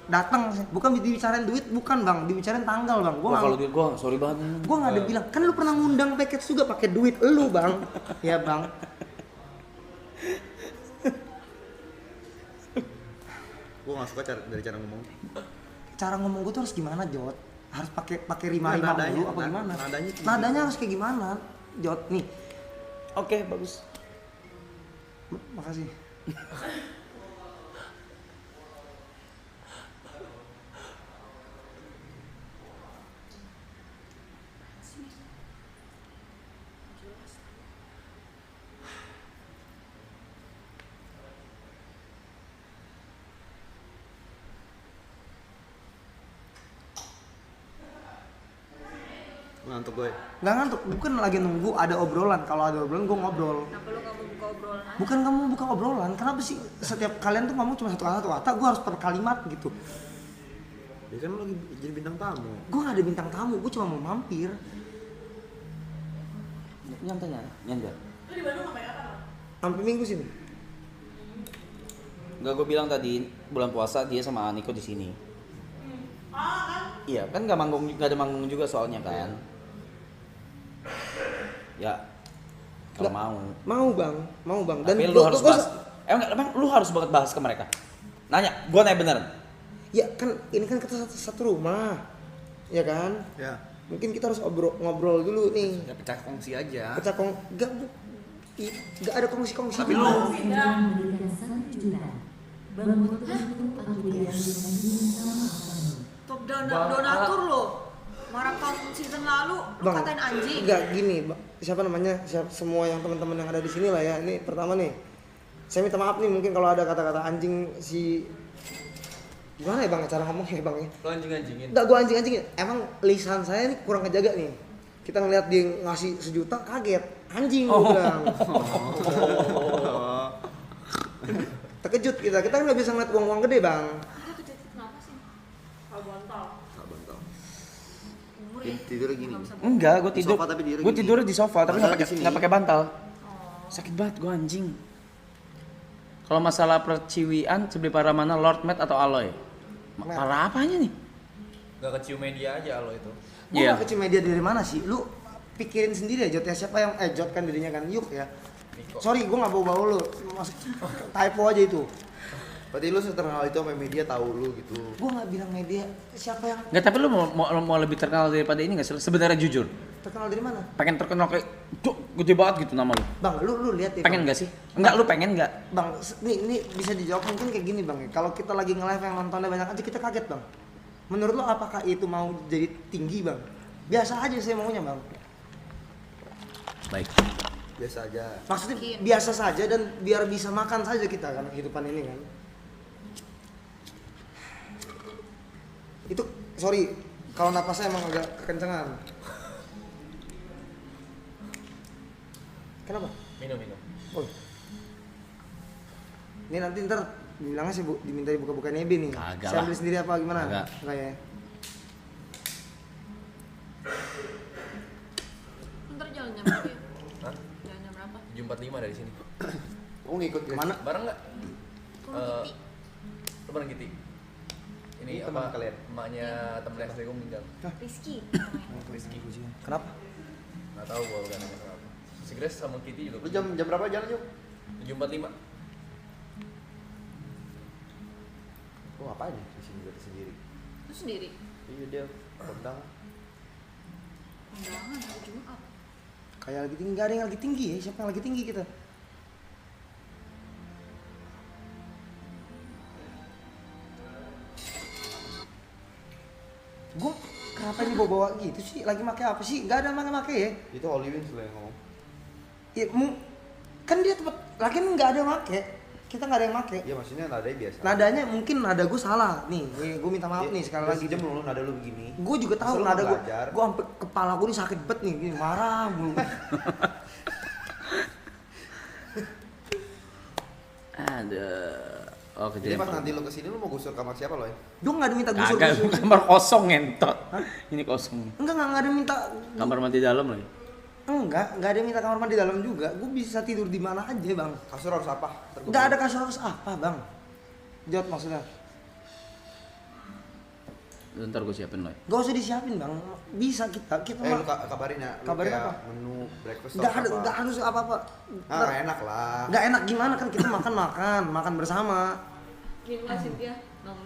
A: Datang, bukan dibicarain duit, bukan bang, dibicarain tanggal bang.
F: Wah, kalau duit gue sorry banget.
A: Gue nggak ada bilang, kan lu pernah ngundang package juga pakai duit lu bang, ya bang.
D: Gue nggak suka dari cara ngomong.
A: Cara ngomong gue tuh harus gimana Jot? Harus pakai rima-rima
D: Nadanya,
A: dulu apa gimana? Nadanya harus kayak gimana Jot nih?
F: Oke, bagus.
A: Makasih.
D: Ngantuk gue.
A: Nggak ngantuk, bukan lagi nunggu ada obrolan. Kalau ada obrolan gue ngobrol.
E: Kenapa lu nggak mau buka obrolan?
A: Bukan kamu buka obrolan, kenapa sih setiap kalian tuh ngomong cuma satu kata, gue harus per kalimat gitu.
D: Ya kan lo lagi jadi bintang tamu.
A: Gue gak ada bintang tamu, gue cuma mau mampir.
F: Nyantai.
J: Lu di Bandung ngapain apa?
A: Sampai minggu sini.
F: Enggak, gue bilang tadi bulan puasa dia sama Aniko di sini. Iya, kan nggak ada manggung juga soalnya kan. Ya, kalau
A: Mau bang. Dan
F: tapi lu harus bahas. Emang lu harus banget bahas ke mereka. Nanya, gue nanya beneran.
A: Ya kan, ini kan kita satu rumah, ya kan?
D: Ya.
A: Mungkin kita harus ngobrol dulu nih.
B: Ya pecah kongsi aja.
A: Gak ada kongsi-kongsi.
B: Tapi lu
H: Memberikan 1 juta. Bermutu aku tidak
E: Top donatur lo. Marathon season lalu lu
A: Bang,
E: katain anjing.
A: enggak gini, siapa namanya? Semua yang teman-teman yang ada di sini lah ya. Ini pertama nih. Saya minta maaf nih mungkin kalau ada kata-kata anjing si gimana ya bang cara ngomongnya bang ya?
B: Lo anjing-anjingin.
A: Enggak gua anjing-anjingin. Emang lisan saya nih kurang kejaga nih. Kita ngeliat dia ngasih 1 juta kaget. Anjing gua bilang. Terkejut kita kan nggak bisa ngeliat uang-uang gede bang.
E: Kenapa sih?
J: Bontal.
E: Umur ya?
D: Tidurnya gini.
F: Enggak, gue
D: Di
F: tidur.
D: sofa tapi dia
F: Gue
D: gini.
F: tidur di sofa tapi
D: Padahal di sini.
F: nggak pakai bantal. Sakit banget gue anjing. Kalau masalah perciwian, sebeli para mana Lord Matt atau Aloy? Para apanya nih?
B: Gak kecium media aja lo itu.
A: Gua
F: Iya.
A: nggak kecil media dari mana sih? Lu pikirin sendiri ya Jot ya siapa yang Jot kan dirinya kan Yuk ya. Sorry, gue nggak bawa lu. Masuk typo aja itu.
D: Berarti lu terkenal itu sampai media tahu lu gitu.
A: Gue nggak bilang media. Siapa yang
F: Nggak, tapi lu mau lebih terkenal daripada ini nggak sih? Sebenarnya jujur.
A: terkenal dari mana?
F: Pengen terkenal kayak, "Duh, gede banget gitu nama lu.
A: Bang, lu lihat ya.
F: Pengen
A: Bang.
F: nggak sih? Enggak, lu pengen nggak?
A: Bang, ini bisa dijawab mungkin kayak gini bang. Kalau kita lagi nge-live yang nontonnya banyak aja kita kaget bang. Menurut lo apakah itu mau jadi tinggi bang? Biasa aja saya maunya bang.
F: Baik.
D: Biasa aja.
A: Maksudnya biasa saja dan biar bisa makan saja kita kan kehidupan ini kan. Itu sorry kalau napasnya emang agak kekencangan. Kenapa?
B: Minum.
A: Oh. Ini nanti ntar bilangnya sih diminta dibuka-buka nebe nih.
F: Kagak
A: Saya
F: lah.
A: ambil sendiri apa gimana?
F: Kagak.
A: Enggak ya.
J: Ntar jalan jam berapa ya?
B: Hah?
J: Jalan jam berapa?
B: 7.45 dari sini.
D: Kamu ngikut ya?
A: Mana?
B: Bareng nggak?
J: Kurang Kiti.
B: Lu bareng Kiti? Ini
D: Ini
B: apa?
D: teman kalian?
B: Emaknya temen SD gue meninggal.
J: Rizky.
B: Rizky.
A: Kenapa?
B: Nggak tahu gue bukan nama kenapa. Si Grace sama Kitty juga.
D: Lu jam berapa jalan yuk?
B: 7.45.
D: Lu ngapain ya di sini berarti sendiri?
J: Lu sendiri?
D: Iya dia kondang.
J: Undangan hari Jumat.
A: Kayak lagi tinggi, nggak ada yang lagi tinggi ya? Siapa yang lagi tinggi kita? Gue kenapa ini bawa gitu sih? Lagi make apa sih? Gak ada make ya?
D: Itu Holy Wings lo yang ngomong.
A: Ya, kan dia tempat lagi nggak ada yang make. Kita nggak ada yang make.
D: Iya maksudnya nadanya biasa.
A: Nadanya mungkin nada gue salah nih. Gue minta maaf nih sekali lagi.
D: Jam lu nada lu begini.
A: Gue juga tahu
D: Masa lu
A: nada gue.
D: belajar?
A: Gue sampai kepala gue ini sakit banget nih. Gini, marah mulu.
F: Aduh. Oh,
D: Jadi
F: kejadian.
D: pas nanti lu kesini lu mau gusur kamar siapa lo ya?
A: Gue nggak ada minta
F: Kagak,
A: gusur-gusur.
F: kamar kosong ngentot. Ini kosong.
A: Enggak ada minta.
F: Kamar mandi dalam lagi.
A: Enggak ada minta kamar mandi dalam juga. Gue bisa tidur di mana aja bang.
D: Kasur harus apa?
A: Enggak ada kasur harus apa bang. Jod maksudnya.
F: Ntar gue siapin lo.
A: Gak usah disiapin bang. Bisa kita
D: Lu kabarin ya. Lu
A: Kabarin
D: kayak
A: apa?
D: menu breakfast
A: Nggak
D: harus
A: ada, nggak harus apa-apa.
D: Ah enak lah.
A: Nggak enak gimana kan kita makan bersama.
J: Minum lah Cynthia. Nom.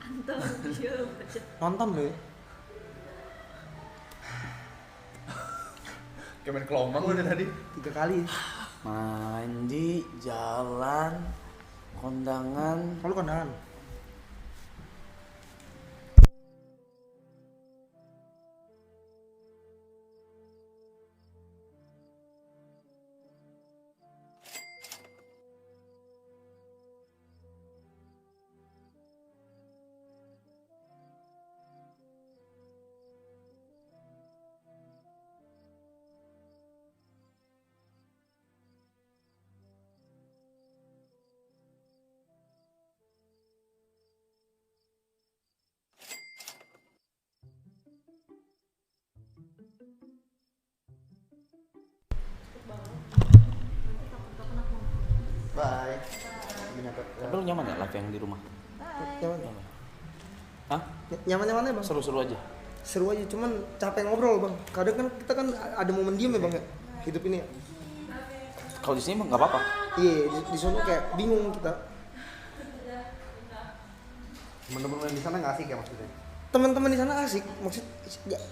J: Anton, iya baca.
A: Nonton lo ya.
B: Kayak main kelompok udah tadi.
A: 3 kali.
F: Mandi, jalan, kondangan.
A: Kalau kondangan.
D: Bye.
F: Tapi lu nyaman ya live yang di rumah?
A: Nyaman.
F: Hah?
A: Nyaman-nyamannya bang.
F: Seru-seru aja.
A: Seru aja, cuman capek ngobrol bang. Kadang kan kita kan ada momen diem ya bang ya. Hidup ini.
F: Kalau di sini mah nggak apa-apa.
A: Iya, di sono kayak bingung kita.
D: Temen-temen di sana nggak asik ya maksudnya?
A: Teman-teman di sana asik, nggak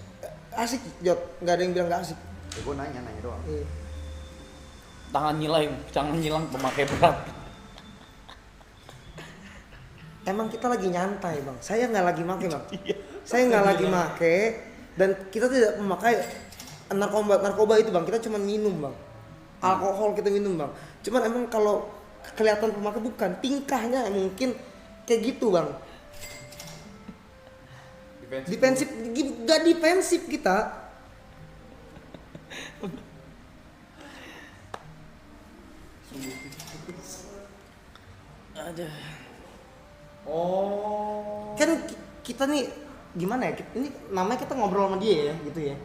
A: asik Jod. Nggak ada yang bilang nggak asik.
D: Ya gue nanya doang.
A: Iya.
F: Tangan nyilang pemakai berat.
A: Emang kita lagi nyantai bang. Saya nggak lagi make bang. Saya nggak lagi make dan kita tidak memakai narkoba itu bang. Kita cuma minum bang. Alkohol kita minum bang. Cuman emang kalau kelihatan pemakai bukan, tingkahnya mungkin kayak gitu bang. Defensif, gak defensif kita.
F: Aduh.
D: Oh.
A: Kan kita nih gimana ya? Ini namanya kita ngobrol sama dia ya, gitu ya.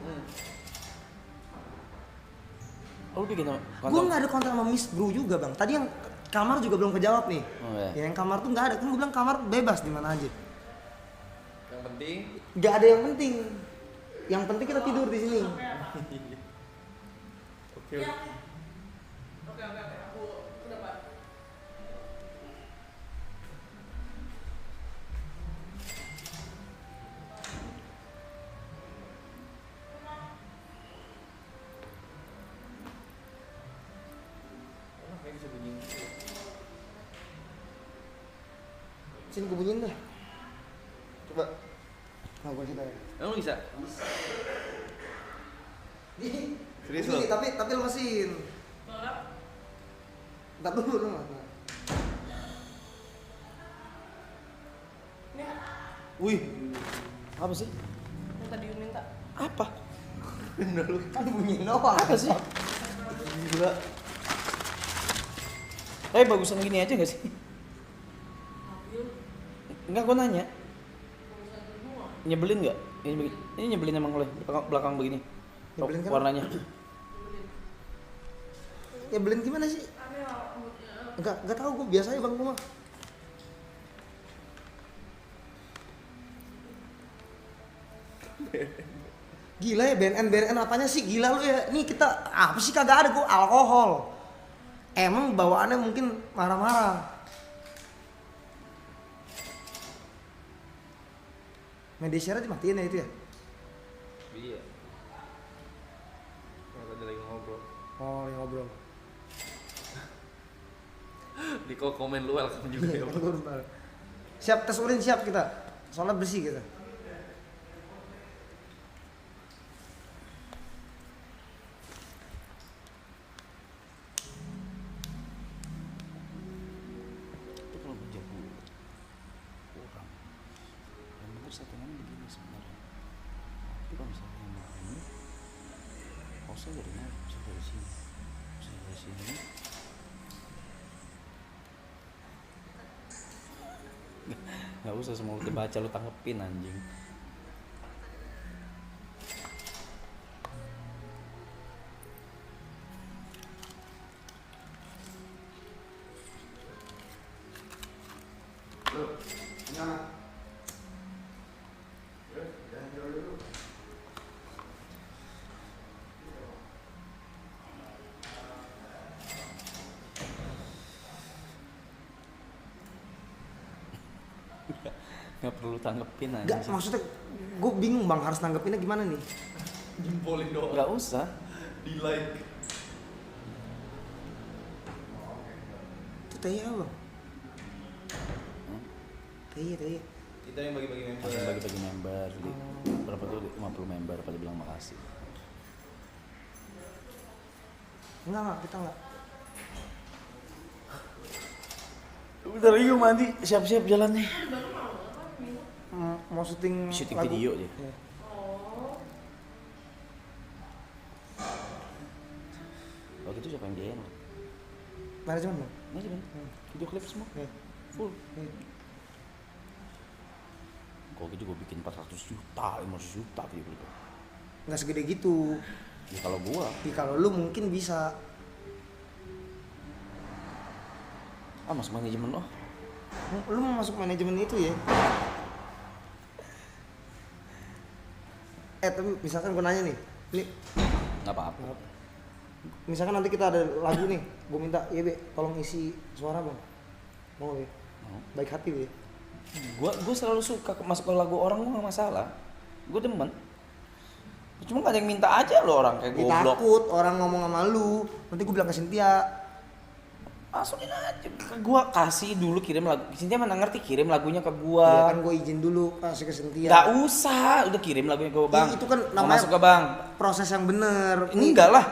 F: Oh, lu bikin
A: Gue
F: konten?
A: nggak ada konten sama Miss Bro juga bang. Tadi yang kamar juga belum kejawab nih.
F: Oh, ya.
A: Ya, yang kamar tuh nggak ada. Kan gue bilang kamar bebas di mana aja.
B: Yang penting
A: Nggak ada yang penting. Yang penting kita tidur di sini.
B: oke.
J: Oke, aku dapat.
B: Kayak bisa bunyi.
A: Sini gue bunyiin dah.
D: Coba.
A: Nah, gue cerita ya.
F: Emang bisa?
A: Di
B: Serius
A: Ini,
B: lo?
A: tapi lemesin. Entar dulu lu.
F: Wih. Apa sih?
J: Yang tadi Yun minta.
F: Apa?
A: Kan bunyi doang.
F: Apa sih? Gila. Bagusan gini aja gak sih? Enggak, gua nanya. Nyebelin nggak? Ini nyebelin emang oleh belakang begini.
A: Nyebelin kan?
F: Warnanya.
A: Nyebelin gimana sih? Enggak tahu, gue biasa aja bang gue mah. Gila ya BNN apanya sih, gila lu ya. Nih kita apa sih, kagak ada kok alkohol. Emang bawaannya mungkin marah-marah. Media share dimatiin ya itu ya?
B: Iya. Tadi lagi ngobrol.
A: Oh, yang ngobrol.
B: Di komen lu welcome juga ya.
A: Siap tes urin, siap kita. Soalnya bersih kita.
F: Itu kalau menjaga orang, yang bener settingan begini sebenarnya. Tapi kalau misalnya yang ini, hostnya dari mana? Bisa dari sini, bisa dari sini. Nggak usah semua lu baca, lu tanggepin anjing. Nggak perlu tanggepin aja.
A: Enggak, maksudnya gue bingung bang, harus nanggepinnya gimana nih?
B: Jempolin doang.
F: Nggak usah.
B: Di like.
A: Itu teh apa bang? Teh.
B: Kita yang bagi-bagi member.
F: Langsung bagi-bagi member. Jadi berapa tuh 50 member pada bilang makasih.
A: Enggak, kita enggak.
F: Bentar lagi gue mandi, siap-siap jalannya.
A: Mau syuting lagu.
F: Video aja.
A: Iya.
F: Waktu itu siapa yang dia?
A: Manajemen bang?
F: Manajemen. Video klip semua.
A: Iya.
F: Full.
A: Iya.
F: Kalau gitu gue bikin 400 juta, 500 juta video klip.
A: Nggak segede gitu.
F: Ya kalau gua.
A: Ya, kalau lu mungkin bisa.
F: Masuk manajemen oh.
A: Lu mau masuk manajemen itu ya? Tapi misalkan gue nanya nih,
F: Nggak apa-apa.
A: misalkan nanti kita ada lagu nih, gue minta, ya be, tolong isi suara bang, mau be? Baik hati be.
F: Gua selalu suka masuk ke lagu orang, gua nggak masalah. Gua demen. Cuma nggak ada yang minta aja lo orang kayak goblok.
A: Takut orang ngomong sama lu, nanti gue bilang ke Cynthia.
F: Masukin aja ke gua, kasih dulu kirim lagu. Cynthia mana ngerti, kirim lagunya ke gua.
A: Ya kan gue izin dulu kasih ke Cynthia.
F: Nggak usah, udah kirim lagunya ke bang.
A: Ya, itu kan
F: mau
A: namanya
F: masuk ke bang.
A: proses yang bener.
F: Enggak lah.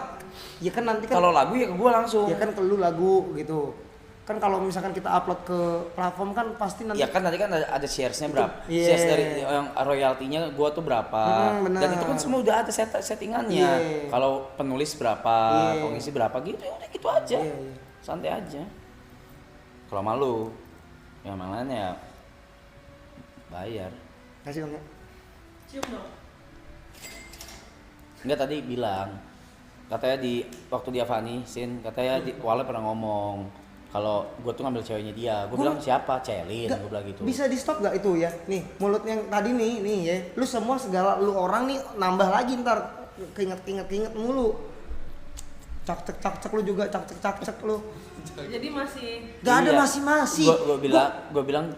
A: Ya kan nanti kan.
F: Kalau lagu ya ke gua langsung.
A: Ya kan ke lu lagu gitu. Kan kalau misalkan kita upload ke platform kan pasti nanti.
F: Ya kan nanti kan ada sharesnya berapa?
A: Iya.
F: Shares dari yang royaltinya gua tuh berapa?
A: Bener.
F: Dan itu kan semua udah ada settingannya.
A: Iya.
F: Kalau penulis berapa,
A: Iya.
F: pengisi berapa gitu, ya udah gitu aja.
A: Iya, iya.
F: Santai aja. Kalau malu, yang lain ya bayar.
A: Kasih bang ya.
J: Cium dong.
F: Enggak, tadi bilang katanya di waktu dia Fani Sin katanya Wale pernah ngomong kalau gue tuh ngambil ceweknya dia. Gue bilang siapa? Celin, gue bilang gitu.
A: Bisa di stop gak itu ya? Nih mulut yang tadi nih ya. Lu semua segala lu orang nih nambah lagi ntar keinget mulu. Cak lu juga cak lu.
J: Jadi masih
A: Gak ada
F: Iya.
A: masih.
F: Gue bilang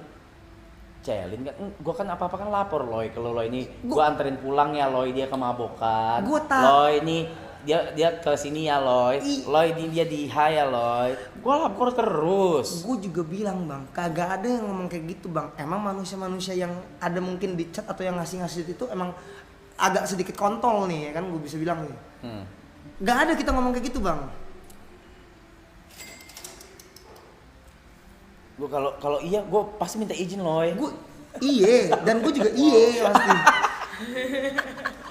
F: Celin kan, gue kan apa kan lapor Loy kalau Loy ini gue anterin pulang ya Loy, dia kemabukan. Loy ini dia ke sini ya Loy. Loy dia di high ya Loy. Gue lapor terus.
A: Gue juga bilang bang, kagak ada yang ngomong kayak gitu bang. Emang manusia yang ada mungkin di chat atau yang ngasih itu emang agak sedikit kontol nih ya kan, gue bisa bilang nih. Nggak ada kita ngomong kayak gitu bang.
F: Gue kalau iya gue pasti minta izin loh.
A: Gue iye dan gue juga iye pasti.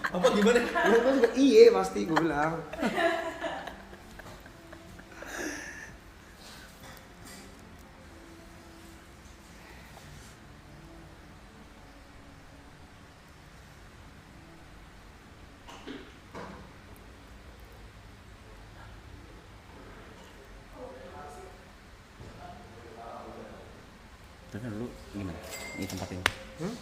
B: Apa gimana?
A: Gue juga iye pasti gue bilang.
F: Tapi lu gimana? Ini tempat ini.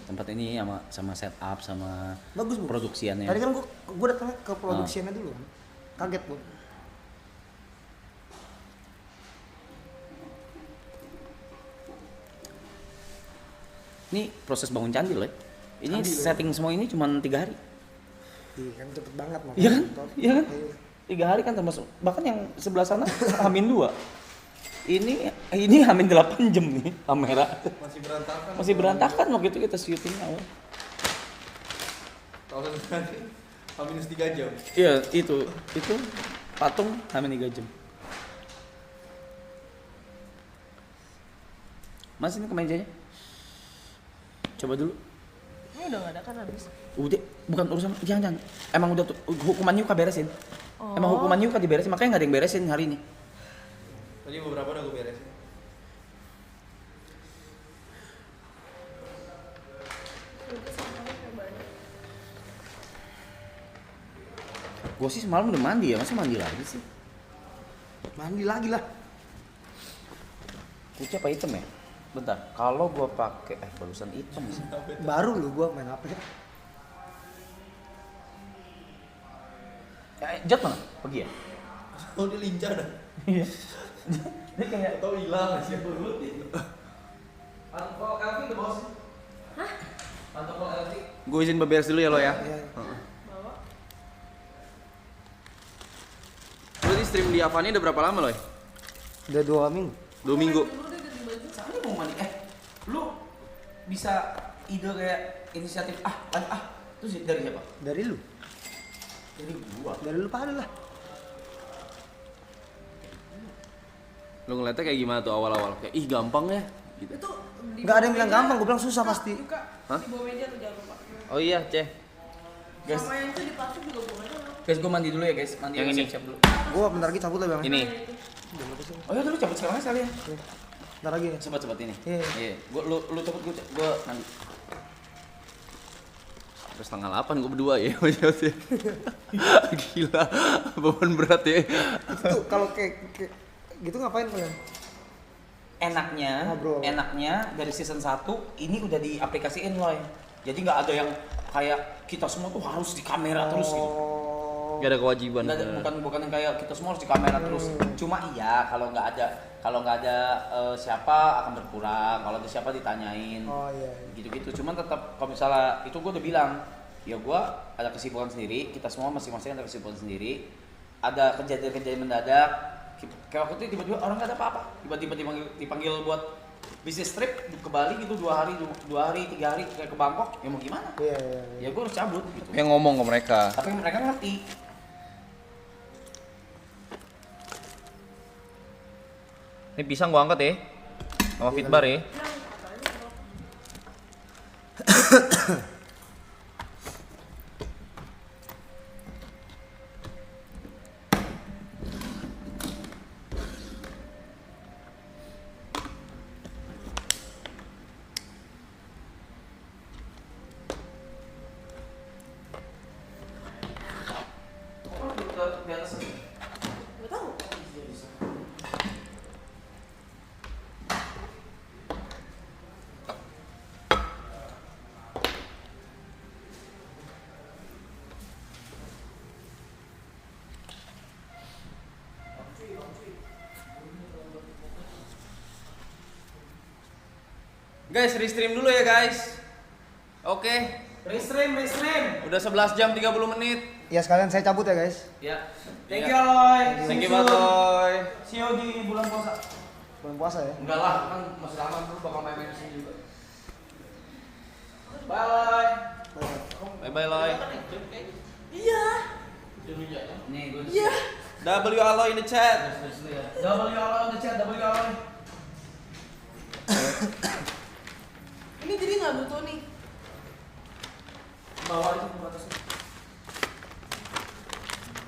F: Tempat ini sama setup sama
A: Bagus bu.
F: produksiannya.
A: Tadi kan gue datang ke produksiannya dulu kan. Kaget bu.
F: Ini proses bangun candi loh. Ini
A: Candi,
F: setting semua ini cuma 3 hari.
A: Iya kan cepet banget makanya.
F: Iya kan?
A: Betul.
F: Iya kan?
A: Iya.
F: 3 hari kan termasuk. Bahkan yang sebelah sana Hamin 2. Ini Hamin 8 jam nih kamera.
B: Masih berantakan.
F: Masih berantakan waktu itu kita syuting awal.
B: Tahun tadi minus 3 jam.
F: Iya, itu patung Hamin 3 jam. Mas ini kemejanya. Coba dulu.
J: Ini udah nggak ada kan habis.
F: Udah, bukan urusan jangan. Emang udah hukuman Yuka beresin.
J: Oh.
F: Emang hukuman Yuka diberesin, makanya nggak ada yang beresin hari ini.
B: Tadi beberapa udah gue beresin.
J: Itu sampahnya kayak banyak.
F: Gue sih semalam udah mandi ya, masa mandi lagi sih?
A: Mandi lagi lah.
F: Putih apa hitam ya? Bentar, kalau gue pakai barusan hitam sih.
A: Baru lu gue main apa ya?
F: Jat mana? Pergi ya?
B: Oh dia lincah dah.
F: Iya. Dia kayak
B: Atau hilang sih.
F: Pantol Elvi udah bawa sih?
J: Hah?
F: Pantol Elvi.
B: Gue izin beberes dulu ya lo ya.
A: Iya.
J: Bawa.
B: Lu di stream di Avani udah berapa lama lo?
A: Udah 2 minggu.
B: 2 minggu.
J: Dulu dia ganti baju.
F: Sekarang mau mandi. Lu bisa ide kayak inisiatif terus dari siapa?
A: Dari lu.
F: Dari gua.
A: Dari lu pada lah.
B: Lu ngeliatnya kayak gimana tuh awal-awal? Kayak ih gampang ya gitu.
J: Itu di
A: Nggak ada yang
J: bawah
A: bilang
J: meja.
A: gampang, gue bilang susah
J: Kak,
A: pasti.
J: Yuka,
B: Hah?
J: di bawah meja tuh jangan lupa.
B: Oh iya, Ceh.
F: Guys.
J: Sama yang itu di plastik juga boleh kan?
F: Guys, gua mandi dulu ya, guys. Mandi
B: Yang ini.
F: siap-siap dulu.
A: Gue bentar lagi cabut lah bang.
B: Ini.
F: Oh ya dulu cabut sekarang aja sekalian.
A: Bentar lagi ya.
F: Cepat ini.
A: Iya.
F: Iya. Lu cepet gua mandi.
B: Terus 7:30 gue berdua ya. Gila, beban berat ya.
A: Itu kalau kayak gitu ngapain kalian? Ngobrol.
F: Enaknya dari season 1 ini udah diaplikasiin loh. Jadi nggak ada yang kayak kita semua tuh harus di kamera terus gitu.
A: Oh.
B: Gak ada kewajiban.
F: Nggak ada, bukan yang kayak kita semua harus di kamera terus. Cuma iya kalau nggak ada siapa akan berkurang. Kalau ada siapa ditanyain.
A: Oh iya.
F: Gitu-gitu. Cuman tetap kalau misalnya itu gue udah bilang, ya gue ada kesibukan sendiri, kita semua masing-masing ada kesibukan sendiri. Ada kejadian-kejadian mendadak. Kayak waktu itu tiba-tiba orang nggak ada apa-apa, tiba-tiba dipanggil buat bisnis trip ke Bali gitu 2 hari, 3 hari kayak ke Bangkok, ya mau gimana?
A: Iya.
F: Ya gue harus cabut gitu.
B: Yang ngomong ke mereka.
F: Tapi mereka ngerti.
B: Ini pisang gua angkat ya. Sama fitbar ya.
F: Di atas ini.
J: Nggak tahu.
B: Guys, restream dulu ya guys. Oke.
F: Restream.
B: Udah 11 jam 30 menit.
A: Ya sekalian saya cabut ya guys.
F: Ya.
B: Thank
F: you Aloy.
B: Thank you Batoy.
F: See you di bulan puasa.
A: Bulan puasa ya.
F: Enggak lah, kan masih lama dulu bakal main-main sini juga. Bye.
B: Bye bye Loy.
J: Iya.
F: Nih gue.
J: Iya.
D: W Alo in the chat.
F: W Alo di chat, W Alo.
J: Ini jadi nggak butuh nih.
F: Bawa aja ke atasnya.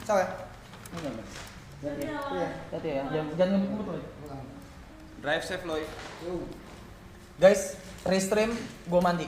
A: Salah.
F: Hati ya, jangan ngebut loh.
D: Drive safe Loy.
K: Guys, restream gue mandi.